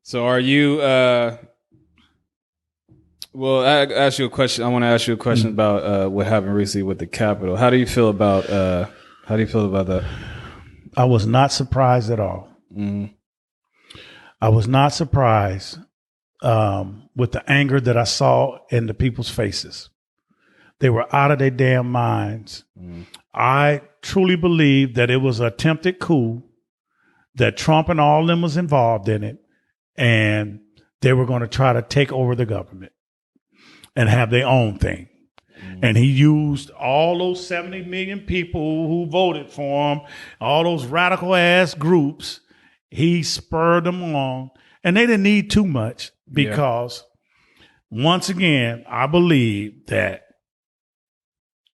B: So
A: are you well, I ask you a question. I want to ask you a question about what happened recently with the Capitol. How do you feel about that?
B: I was not surprised at all. I was not surprised with the anger that I saw in the people's faces. They were out of their damn minds. I truly believe that it was an attempted coup, that Trump and all of them was involved in it, and they were going to try to take over the government and have their own thing. And he used all those 70 million people who voted for him, all those radical ass groups. He spurred them along, and they didn't need too much because once again, I believe that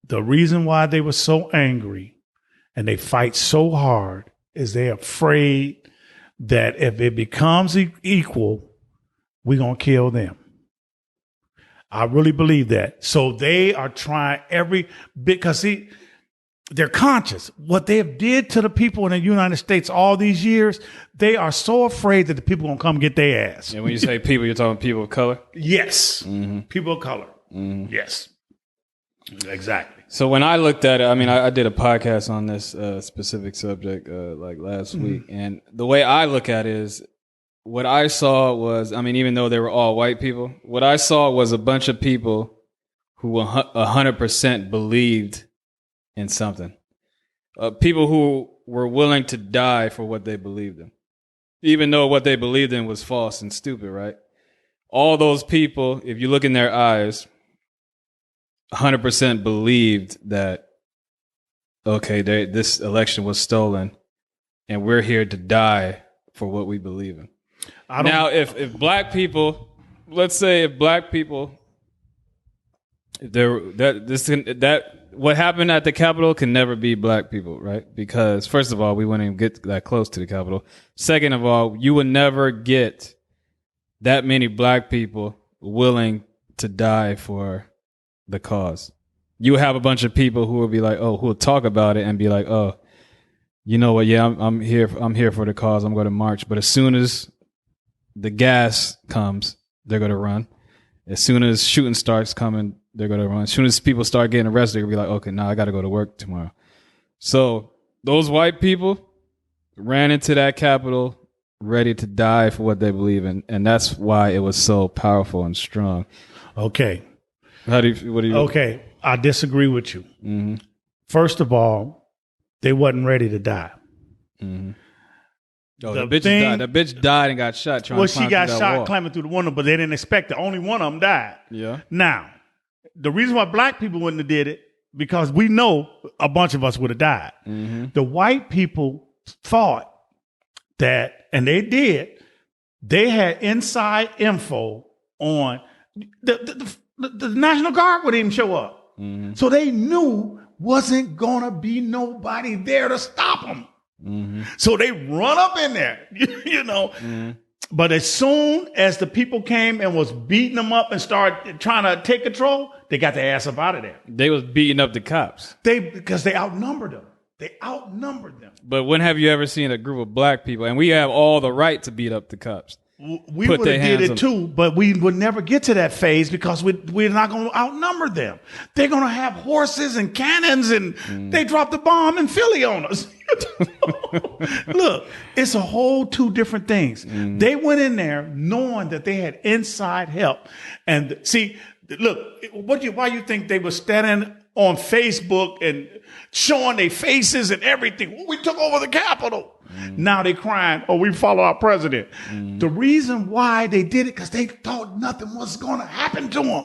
B: the reason why they were so angry and they fight so hard is they're afraid that if it becomes equal, we're going to kill them. I really believe that. So they are trying every bit, because they're conscious. What they have did to the people in the United States all these years, they are so afraid that the people are going to come get their ass.
A: And when you say people, you're talking people of color?
B: Yes. People of color. Yes. Exactly.
A: So when I looked at it, I mean, I did a podcast on this specific subject like last week. And the way I look at it is, what I saw was, I mean, even though they were all white people, what I saw was a bunch of people who 100% believed in something. People who were willing to die for what they believed in, even though what they believed in was false and stupid, right? All those people, if you look in their eyes, 100% believed that, okay, this election was stolen and we're here to die for what we believe in. Now, if black people, let's say if black people, what happened at the Capitol can never be black people, right? Because first of all, we wouldn't even get that close to the Capitol. Second of all, you would never get that many black people willing to die for the cause. You have a bunch of people who will be like, who will talk about it and be like, you know what? Yeah, I'm here for the cause. I'm going to march. But as soon as the gas comes, they're going to run. As soon as shooting starts coming, they're going to run. As soon as people start getting arrested, they're going to be like, okay, now I got to go to work tomorrow. So those white people ran into that Capitol ready to die for what they believe in. And that's why it was so powerful and strong.
B: Okay.
A: Okay.
B: I disagree with you. First of all, they wasn't ready to die.
A: Oh, the bitch died. That bitch died and got shot.
B: She got shot climbing through the window, but they didn't expect it. Only one of them died.
A: Yeah.
B: Now, the reason why black people wouldn't have did it, because we know a bunch of us would have died. The white people thought that, and they did, they had inside info on the National Guard wouldn't even show up. So they knew wasn't going to be nobody there to stop them. So they run up in there, you know. But as soon as the people came and was beating them up and started trying to take control, they got their ass up out of there.
A: They was beating up the cops.
B: Because they outnumbered them. They outnumbered them.
A: But when have you ever seen a group of black people, and we have all the right to beat up the cops?
B: We would have did it too, but we would never get to that phase because we're not going to outnumber them. They're going to have horses and cannons, and they dropped the bomb in Philly on us. Look, it's a whole two different things. They went in there knowing that they had inside help. And see, look, why you think they were standing on Facebook and showing their faces and everything? We took over the Capitol. Now they crying, we follow our president. The reason why they did it, because they thought nothing was going to happen to them.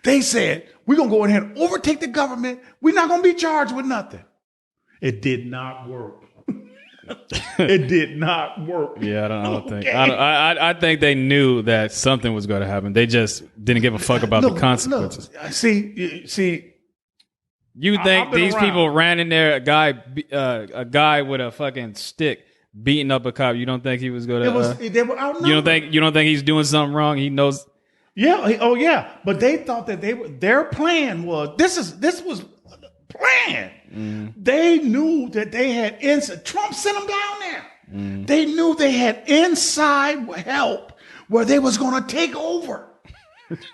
B: They said, we're going to go in here and overtake the government. We're not going to be charged with nothing. It did not work. It did not work.
A: Yeah, I don't think. I think they knew that something was going to happen. They just didn't give a fuck about the consequences.
B: Look, see.
A: You think these people ran in there? A guy with a fucking stick beating up a cop. You don't think he was going to?
B: They were outnumbered.
A: You don't think he's doing something wrong? He knows.
B: Yeah. Oh yeah. But they thought that their plan was this was plan. They knew that they had Trump sent them down there. They knew they had inside help where they was going to take over,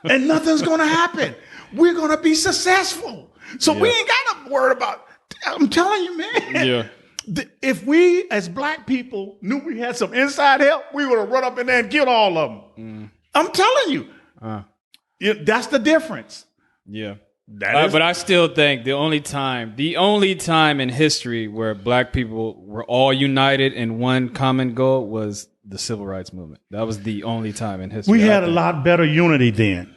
B: and nothing's going to happen. We're going to be successful, so we ain't got to worry about. I'm telling you, man.
A: Yeah.
B: If we as black people knew we had some inside help, we would have run up in there and killed all of them. I'm telling you, that's the difference.
A: Yeah. But I still think the only time in history where black people were all united in one common goal was the civil rights movement. That was the only time in history.
B: We had a lot better unity then.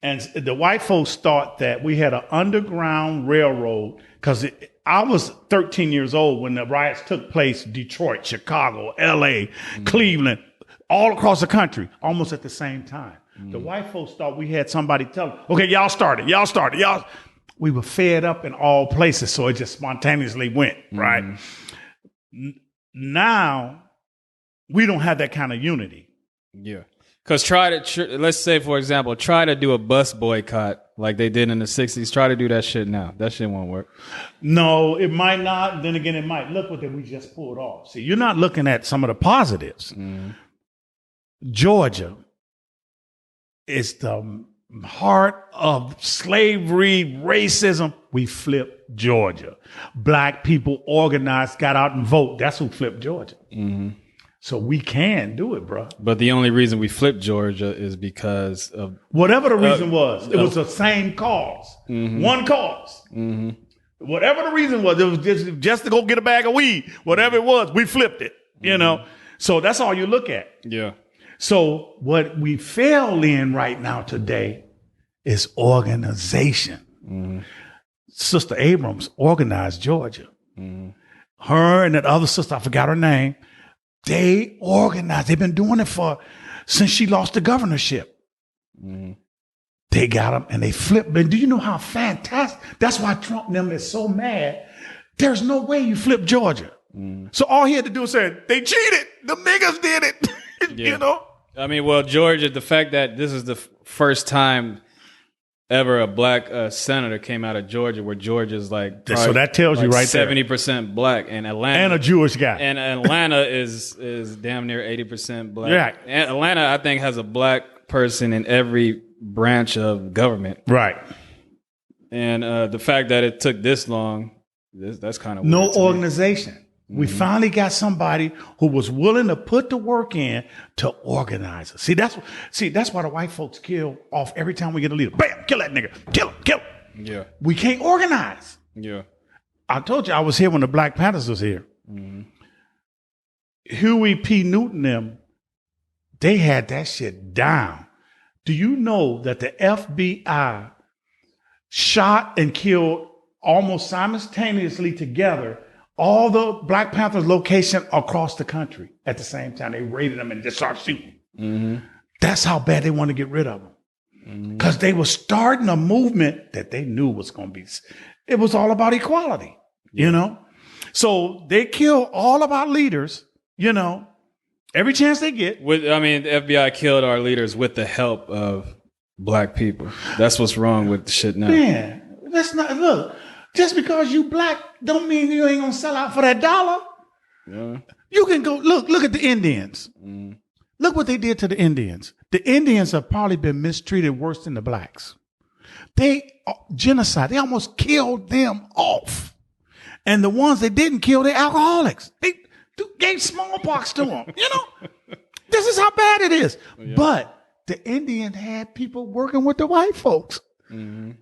B: And the white folks thought that we had an underground railroad because I was 13 years old when the riots took place, Detroit, Chicago, L.A., Cleveland, all across the country, almost at the same time. The white folks thought we had somebody tell them, okay, y'all started. We were fed up in all places, so it just spontaneously went, right? Now, we don't have that kind of unity.
A: Yeah. Because let's say, for example, try to do a bus boycott like they did in the 60s. Try to do that shit now. That shit won't work.
B: No, it might not. Then again, it might. Look what we just pulled off. See, you're not looking at some of the positives. Georgia is the heart of slavery, racism. We flipped Georgia. Black people organized, got out and vote. That's who flipped Georgia. So we can do it, bro.
A: But the only reason we flipped Georgia is because of
B: whatever the reason was. It was the same cause, one cause. Whatever the reason was, it was just to go get a bag of weed. Whatever it was, we flipped it. You know. So that's all you look at.
A: Yeah.
B: So what we fail in right now today is organization. Sister Abrams organized Georgia. Her and that other sister, I forgot her name, they organized. They've been doing it since she lost the governorship. They got them and they flipped. And do you know how fantastic? That's why Trump and them is so mad. There's no way you flip Georgia. So all he had to do was say, they cheated. The niggas did it. You know?
A: I mean, well, Georgia, the fact that this is the first time ever a black senator came out of Georgia, where Georgia's like,
B: so that tells you right
A: 70% black, and Atlanta
B: and a Jewish guy,
A: and Atlanta is damn near 80% black.
B: Right.
A: And Atlanta, I think, has a black person in every branch of government.
B: Right.
A: And the fact that it took this long, that's kind of weird
B: no organization. We finally got somebody who was willing to put the work in to organize us. See, that's why the white folks kill off every time we get a leader. Bam, kill that nigga. Kill him.
A: Yeah.
B: We can't organize.
A: Yeah.
B: I told you I was here when the Black Panthers was here. Huey P. Newton them, they had that shit down. Do you know that the FBI shot and killed almost simultaneously together all the Black Panthers location across the country at the same time? They raided them and just started shooting. That's how bad they wanted to get rid of them. Because they were starting a movement that they knew was going to be, it was all about equality, you know? So they kill all of our leaders, you know, every chance they get.
A: The FBI killed our leaders with the help of black people. That's what's wrong with the shit now.
B: Man, that's not, look. Just because you black don't mean you ain't gonna sell out for that dollar. Yeah. You can go look at the Indians. Look what they did to the Indians. The Indians have probably been mistreated worse than the blacks. They genocide. They almost killed them off. And the ones they didn't kill, they're alcoholics. They gave smallpox to them. You know, this is how bad it is. Yeah. But the Indian had people working with the white folks,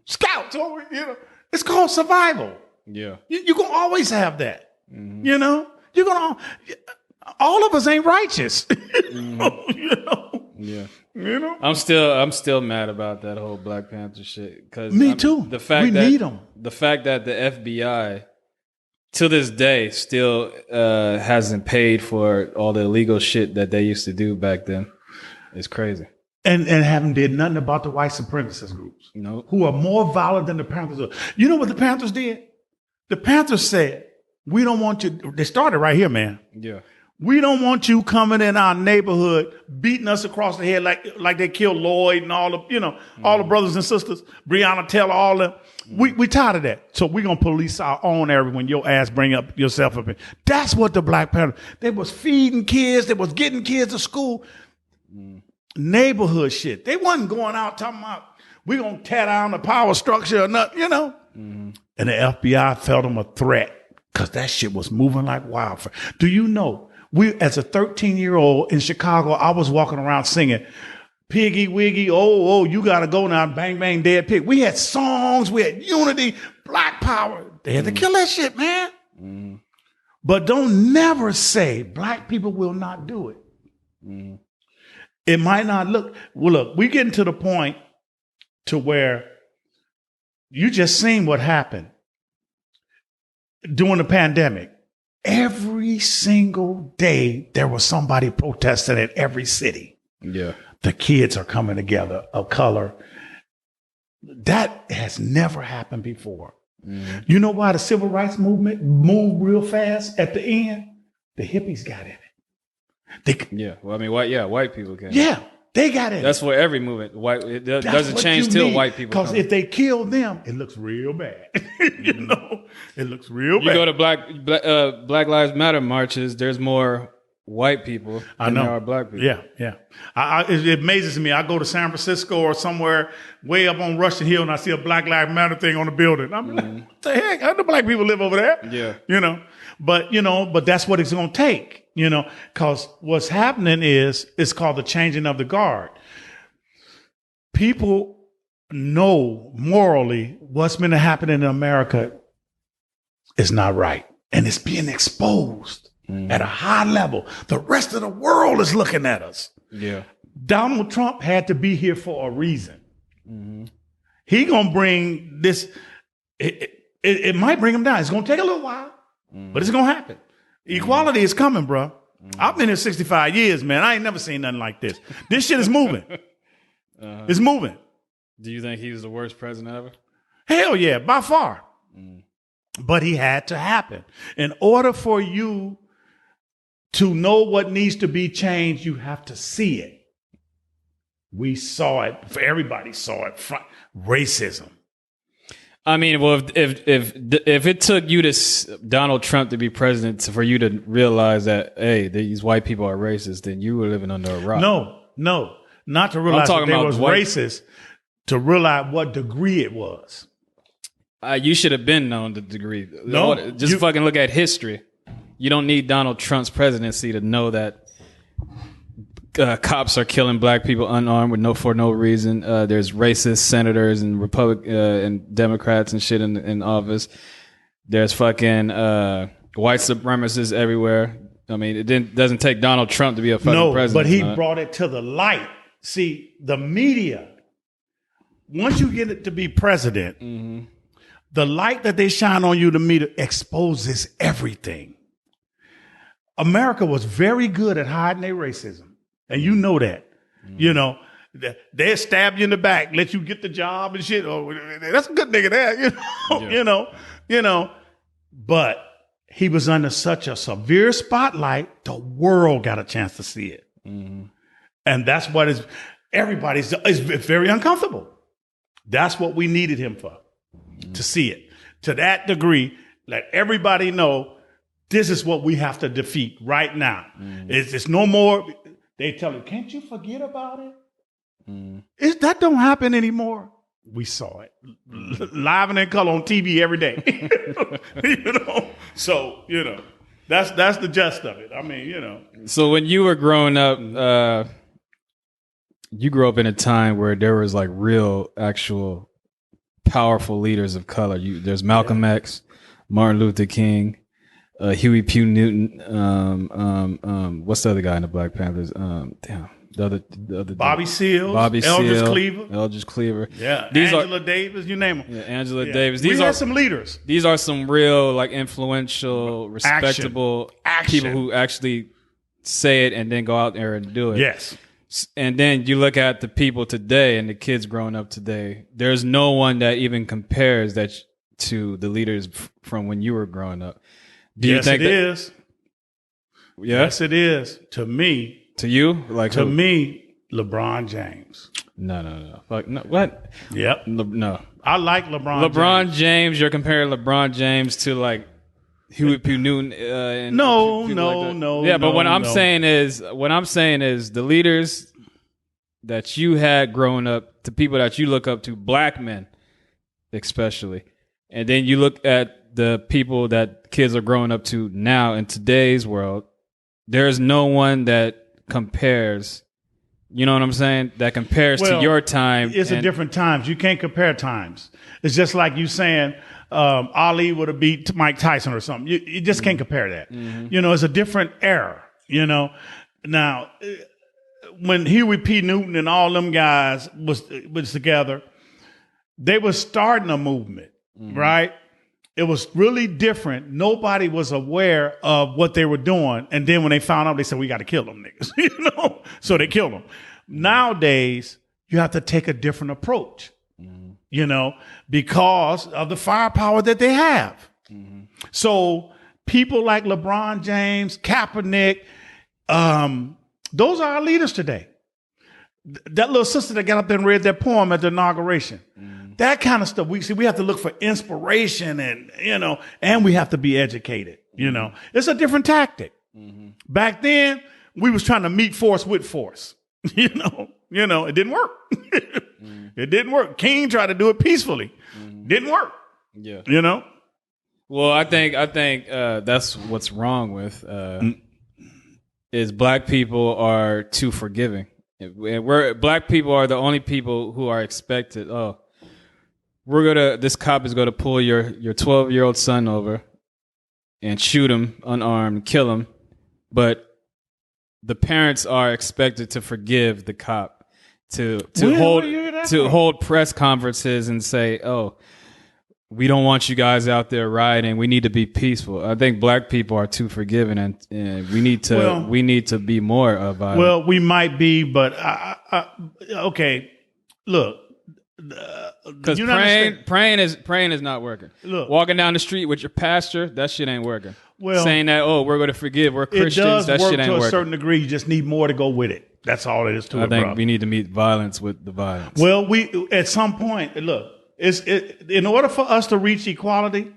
B: scouts. You know. It's called survival.
A: Yeah.
B: You're going to always have that. You know? You're going to, all of us ain't righteous. You know?
A: Yeah.
B: You know?
A: I'm still mad about that whole Black Panther shit.
B: Me too.
A: The fact
B: we need them.
A: The fact that the FBI to this day still hasn't paid for all the illegal shit that they used to do back then. It's crazy.
B: And haven't did nothing about the white supremacist groups.
A: Nope.
B: Who are more violent than the Panthers. You know what the Panthers did? The Panthers said, we don't want you. They started right here, man.
A: Yeah.
B: We don't want you coming in our neighborhood, beating us across the head like they killed Lloyd and all the, all the brothers and sisters, Breonna Taylor, all them. We tired of that. So we're going to police our own area when your ass bring up yourself up in. That's what the Black Panthers, they was feeding kids. They was getting kids to school. Neighborhood shit. They wasn't going out talking about, we're going to tear down the power structure or nothing, And the FBI felt them a threat because that shit was moving like wildfire. Do you know? As a 13-year-old in Chicago, I was walking around singing, Piggy Wiggy, oh, you got to go now, bang, bang, dead pig. We had songs, we had unity, black power. They had to kill that shit, man. But don't never say black people will not do it. It might not look, well, look, we're getting to the point to where you just seen what happened during the pandemic. Every single day, there was somebody protesting at every city.
A: Yeah.
B: The kids are coming together of color. That has never happened before. You know why the civil rights movement moved real fast at the end? The hippies got in it.
A: White people can.
B: Yeah, they got in it.
A: That's where every movement, it doesn't change till white people
B: Because if they kill them, it looks real bad. It looks real bad.
A: You go to Black Lives Matter marches, there's more white people than there are black people.
B: Yeah. It amazes me. I go to San Francisco or somewhere way up on Russian Hill and I see a Black Lives Matter thing on the building. I'm like, what the heck? How do black people live over there?
A: Yeah.
B: But that's what it's going to take, because what's happening is it's called the changing of the guard. People know morally what's been happening in America is not right. And it's being exposed at a high level. The rest of the world is looking at us.
A: Yeah.
B: Donald Trump had to be here for a reason. He gonna bring this. It might bring him down. It's gonna take a little while, but it's gonna happen. Equality is coming, bro. I've been here 65 years, man. I ain't never seen nothing like this. This shit is moving. It's moving.
A: Do you think he was the worst president ever?
B: Hell yeah, by far. But he had to happen. In order for you to know what needs to be changed, you have to see it. We saw it. Everybody saw it. Racism.
A: I mean, well, if it took you to Donald Trump to be president for you to realize that, hey, these white people are racist, then you were living under a rock.
B: No, not to realize that they was racist, to realize what degree it was.
A: You should have been known the degree.
B: No,
A: just fucking look at history. You don't need Donald Trump's presidency to know that cops are killing black people unarmed for no reason. There's racist senators and and Democrats and shit in office. There's fucking white supremacists everywhere. I mean, it doesn't take Donald Trump to be a fucking president.
B: But he brought it to the light. See, the media, once you get it to be president, the light that they shine on you, the media exposes everything. America was very good at hiding their racism. And you know that. They stab you in the back, let you get the job and shit. Oh, that's a good nigga there, But he was under such a severe spotlight, the world got a chance to see it. And that's what is very uncomfortable. That's what we needed him for, to see it. To that degree, let everybody know this is what we have to defeat right now. It's no more. They tell him, can't you forget about it? That don't happen anymore. We saw it live and in color on TV every day. So, that's the gist of it. I mean,
A: So when you were growing up, you grew up in a time where there was like real, actual, powerful leaders of color. There's Malcolm X, Martin Luther King, Huey P. Newton. What's the other guy in the Black Panthers? The other
B: Bobby
A: dude.
B: Seals,
A: Bobby
B: Eldridge
A: Seal,
B: Cleaver.
A: Eldridge Cleaver.
B: Yeah,
A: These
B: Angela Davis, you name them.
A: Yeah, Angela
B: Yeah.
A: Davis.
B: We had some leaders.
A: These are some real, like, influential, respectable people who actually say it and then go out there and do it.
B: Yes.
A: And then you look at the people today and the kids growing up today. There's no one that even compares that to the leaders from when you were growing up. Do you think
B: it is?
A: Yeah?
B: Yes, it is. To me.
A: To you? Like
B: to
A: who?
B: Me, LeBron James.
A: No. Like, no. What?
B: Yep.
A: No.
B: I like LeBron
A: James. You're comparing LeBron James to like Huey P. Newton.
B: No.
A: Yeah, but what I'm saying is the leaders that you had growing up, the people that you look up to, black men especially, and then you look at the people that kids are growing up to now in today's world, there's no one that compares. You know what I'm saying? That compares to your time.
B: It's a different times. You can't compare times. It's just like you saying Ali would have beat Mike Tyson or something. You just can't compare that. Mm-hmm. You know, it's a different era. You know, now when Huey P. Newton and all them guys was together, they were starting a movement, right? It was really different. Nobody was aware of what they were doing. And then when they found out, they said, we got to kill them niggas, you know? So they killed them. Nowadays, you have to take a different approach, you know, because of the firepower that they have. Mm-hmm. So people like LeBron James, Kaepernick, those are our leaders today. That little sister that got up there and read that poem at the inauguration. That kind of stuff. We have to look for inspiration and, you know, and we have to be educated, you know. It's a different tactic. Mm-hmm. Back then, we was trying to meet force with force. You know, it didn't work. It didn't work. King tried to do it peacefully. Didn't work.
A: Yeah.
B: You know?
A: Well, I think that's what's wrong with is black people are too forgiving. Black people are the only people who are expected, this cop is going to pull your 12-year-old son over and shoot him unarmed, kill him. But the parents are expected to forgive the cop, to hold press conferences and say, we don't want you guys out there rioting. We need to be peaceful. I think black people are too forgiving, and we need to be more about it.
B: Well, we might be, but okay. Look,
A: because praying is not working. Look, walking down the street with your pastor, that shit ain't working. Well, saying that we're going to forgive, we're Christians, that shit ain't working. It does work to a certain
B: degree. You just need more to go with it. That's all it is to it.
A: I think we need to meet violence with the violence.
B: Well, we at some point, look, in order for us to reach equality,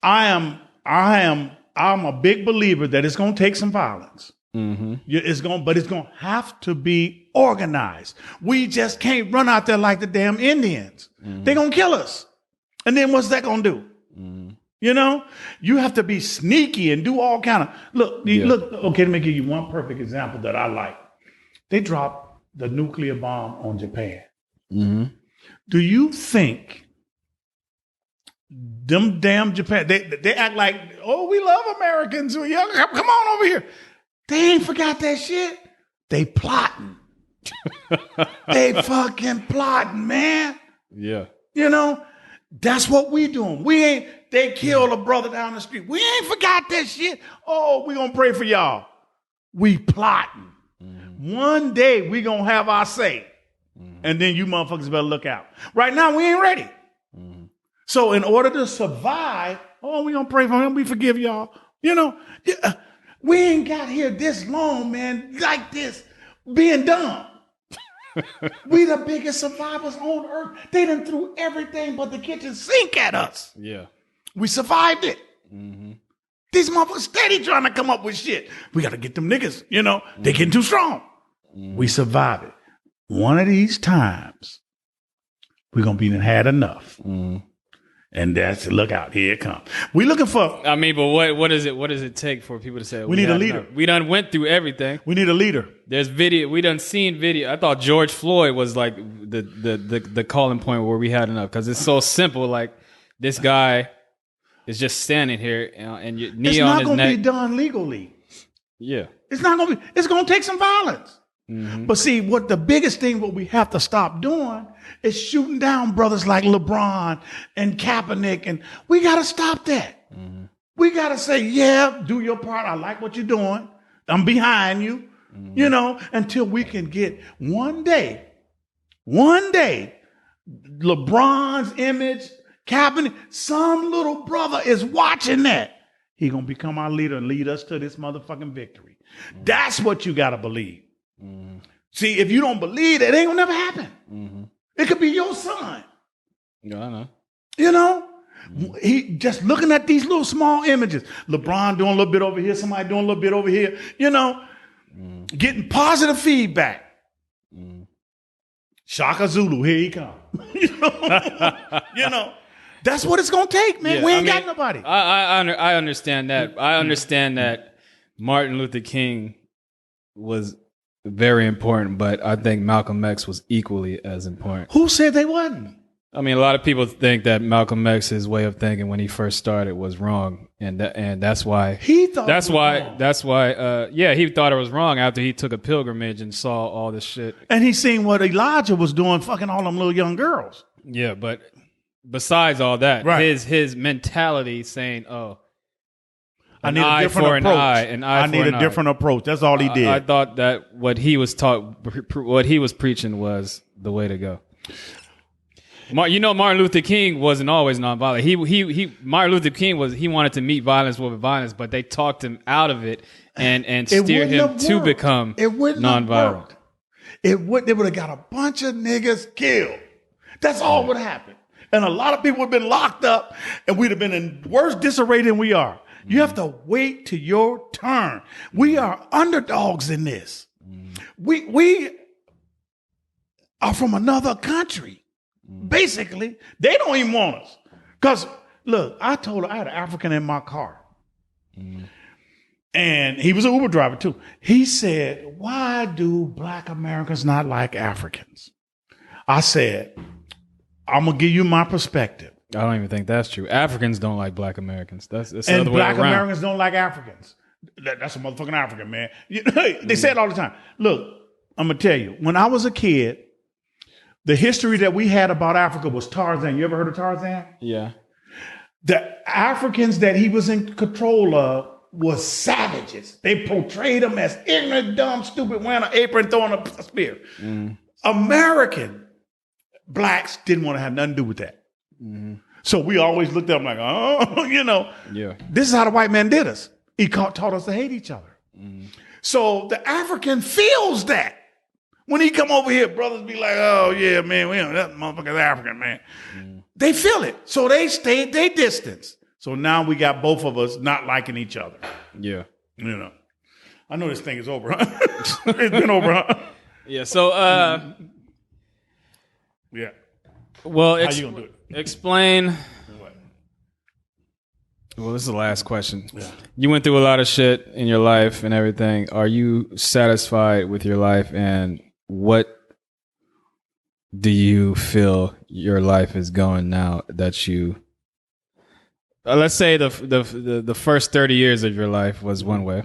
B: I'm a big believer that it's going to take some violence. Mm-hmm. But it's going to have to be organized. We just can't run out there like the damn Indians. Mm-hmm. They're going to kill us. And then what's that going to do? Mm-hmm. You know, you have to be sneaky and do all kind of look. Okay, let me give you one perfect example that I like. They dropped the nuclear bomb on Japan. Mm-hmm. Do you think them damn Japan, they act like, we love Americans. Come on over here. They ain't forgot that shit. They plotting. They fucking plotting, man.
A: Yeah.
B: You know, that's what we doing. They killed a brother down the street. We ain't forgot that shit. We gonna pray for y'all. We plotting. Mm-hmm. One day we gonna have our say. Mm-hmm. And then you motherfuckers better look out. Right now we ain't ready. Mm-hmm. So in order to survive, we gonna pray for him. We forgive y'all. You know, we ain't got here this long, man, like this, being dumb. We the biggest survivors on earth. They done threw everything but the kitchen sink at us.
A: Yeah.
B: We survived it. Mm-hmm. These motherfuckers steady trying to come up with shit. We got to get them niggas, you know. Mm-hmm. They getting too strong. Mm-hmm. We survived it. One of these times, we're going to be had enough. Mm-hmm. And that's, look out, here it comes. We looking for.
A: I mean, but what does it take for people to say
B: we need a leader?
A: Enough? We done went through everything.
B: We need a leader.
A: There's video. We done seen video. I thought George Floyd was like the calling point where we had enough, because it's so simple. Like, this guy is just standing here and your knee on his neck.
B: It's not going to be done legally.
A: Yeah.
B: It's not going to be. It's going to take some violence. But see, what the biggest thing what we have to stop doing is shooting down brothers like LeBron and Kaepernick, and we got to stop that. We got to say, yeah, do your part. I like what you're doing. I'm behind you, you know, until we can get one day, LeBron's image, Kaepernick, some little brother is watching that. He going to become our leader and lead us to this motherfucking victory. That's what you got to believe. See, if you don't believe it ain't gonna never happen. It could be your son.
A: Yeah, I know.
B: You know, he just looking at these little small images. LeBron doing a little bit over here, somebody doing a little bit over here. You know, getting positive feedback. Shaka Zulu, here he come. you know, that's what it's gonna take, man.
A: Yeah,
B: We ain't got nobody.
A: I understand that. I understand that Martin Luther King was very important, but I think Malcolm X was equally as important.
B: Who said they wasn't?
A: I mean, a lot of people think that Malcolm X's way of thinking when he first started was wrong, and that's why
B: he thought.
A: That's why. Yeah, he thought it was wrong after he took a pilgrimage and saw all this shit.
B: And he seen what Elijah was doing, fucking all them little young girls.
A: Yeah, but besides all that,
B: right.
A: his mentality saying, "Oh,
B: I need a different approach. I need a different approach." That's all he did.
A: I thought that what he was preaching was the way to go. You know, Martin Luther King wasn't always nonviolent. Martin Luther King wanted to meet violence with violence, but they talked him out of it and steered him to become nonviolent.
B: They would have got a bunch of niggas killed. That's all would happen. And a lot of people would have been locked up, and we'd have been in worse disarray than we are. You have to wait till your turn. We are underdogs in this. We are from another country. Basically, they don't even want us. Because, look, I told her I had an African in my car. And he was an Uber driver, too. He said, why do black Americans not like Africans? I said, I'm going to give you my perspective.
A: I don't even think that's true. Africans don't like black Americans. That's the
B: and
A: other way
B: black
A: around.
B: Americans don't like Africans. That's a motherfucking African, man. They say it all the time. Look, I'm going to tell you, when I was a kid, the history that we had about Africa was Tarzan. You ever heard of Tarzan?
A: Yeah.
B: The Africans that he was in control of was savages. They portrayed them as ignorant, dumb, stupid, wearing an apron, throwing a spear. American blacks didn't want to have nothing to do with that. So we always looked at them like, oh, you know, this is how the white man did us. He taught us to hate each other. So the African feels that. When he come over here, brothers be like, oh, yeah, man, we don't, that motherfucker's African, man. They feel it. So they stayed their distance. So now we got both of us not liking each other.
A: Yeah.
B: You know. I know this thing is over, huh? It's been over, huh?
A: Yeah, so,
B: yeah.
A: Well,
B: how you gonna do it?
A: Explain.
B: What?
A: Well, this is the last question.
B: Yeah.
A: You went through a lot of shit in your life and everything. Are you satisfied with your life, and what do you feel your life is going now that you let's say the first 30 years of your life was one way.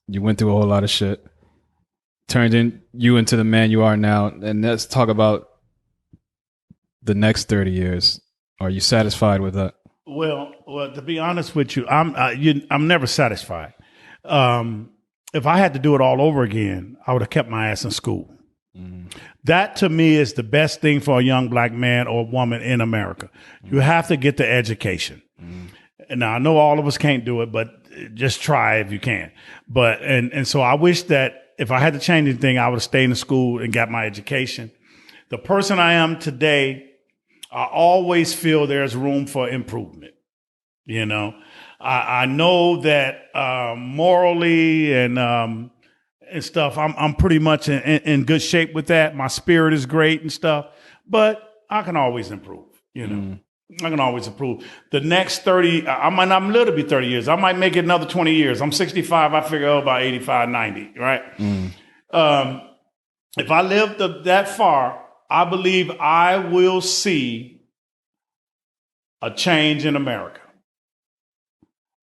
A: You went through a whole lot of shit, turned you into the man you are now, and let's talk about the next 30 years. Are you satisfied with that?
B: Well, to be honest with you, I'm never satisfied. If I had to do it all over again, I would have kept my ass in school. That to me is the best thing for a young black man or woman in America. You have to get the education. And now I know all of us can't do it, but just try if you can. But and so I wish that if I had to change anything, I would have stayed in school and got my education. The person I am today, I always feel there's room for improvement. You know, I know that morally and stuff, I'm pretty much in good shape with that. My spirit is great and stuff, but I can always improve. You know, I can always improve. The next 30, I might not live to be 30 years. I might make it another 20 years. I'm 65. I figure about 85, 90, right? If I live that far, I believe I will see a change in America.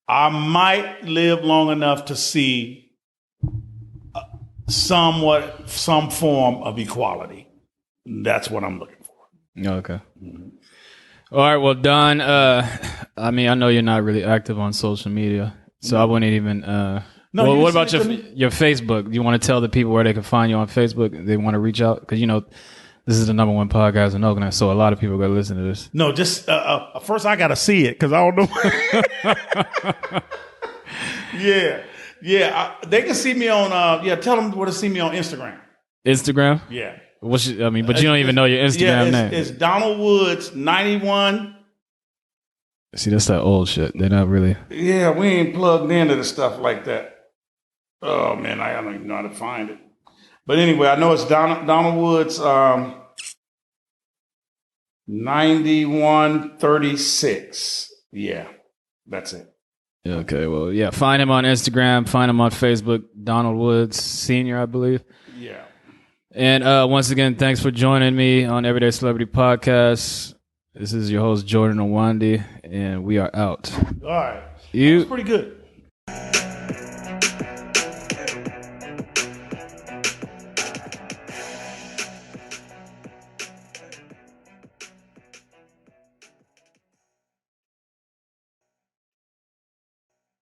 B: I might live long enough to see some form of equality. That's what I'm looking for.
A: Okay. All right. Well, Don, I mean, I know you're not really active on social media, so I wouldn't even. Well, what about your Facebook? Do you want to tell the people where they can find you on Facebook? They want to reach out? Because, this is the number one podcast in Oakland, so a lot of people are going to listen to this.
B: No, just first I got to see it because I don't know. Yeah. They can see me on, tell them where to see me on Instagram.
A: Instagram?
B: Yeah.
A: But you don't even know your Instagram name.
B: It's Donald Woods 91.
A: See, that's that old shit. They're not really.
B: Yeah, we ain't plugged into the stuff like that. Oh, man, I don't even know how to find it. But anyway, I know it's Donald Woods 9136. Yeah, that's it.
A: Okay, well, yeah, find him on Instagram, find him on Facebook, Donald Woods Sr., I believe.
B: Yeah.
A: And once again, thanks for joining me on Everyday Celebrity Podcast. This is your host, Jordan Owandi, and we are out.
B: All right.
A: That
B: was pretty good.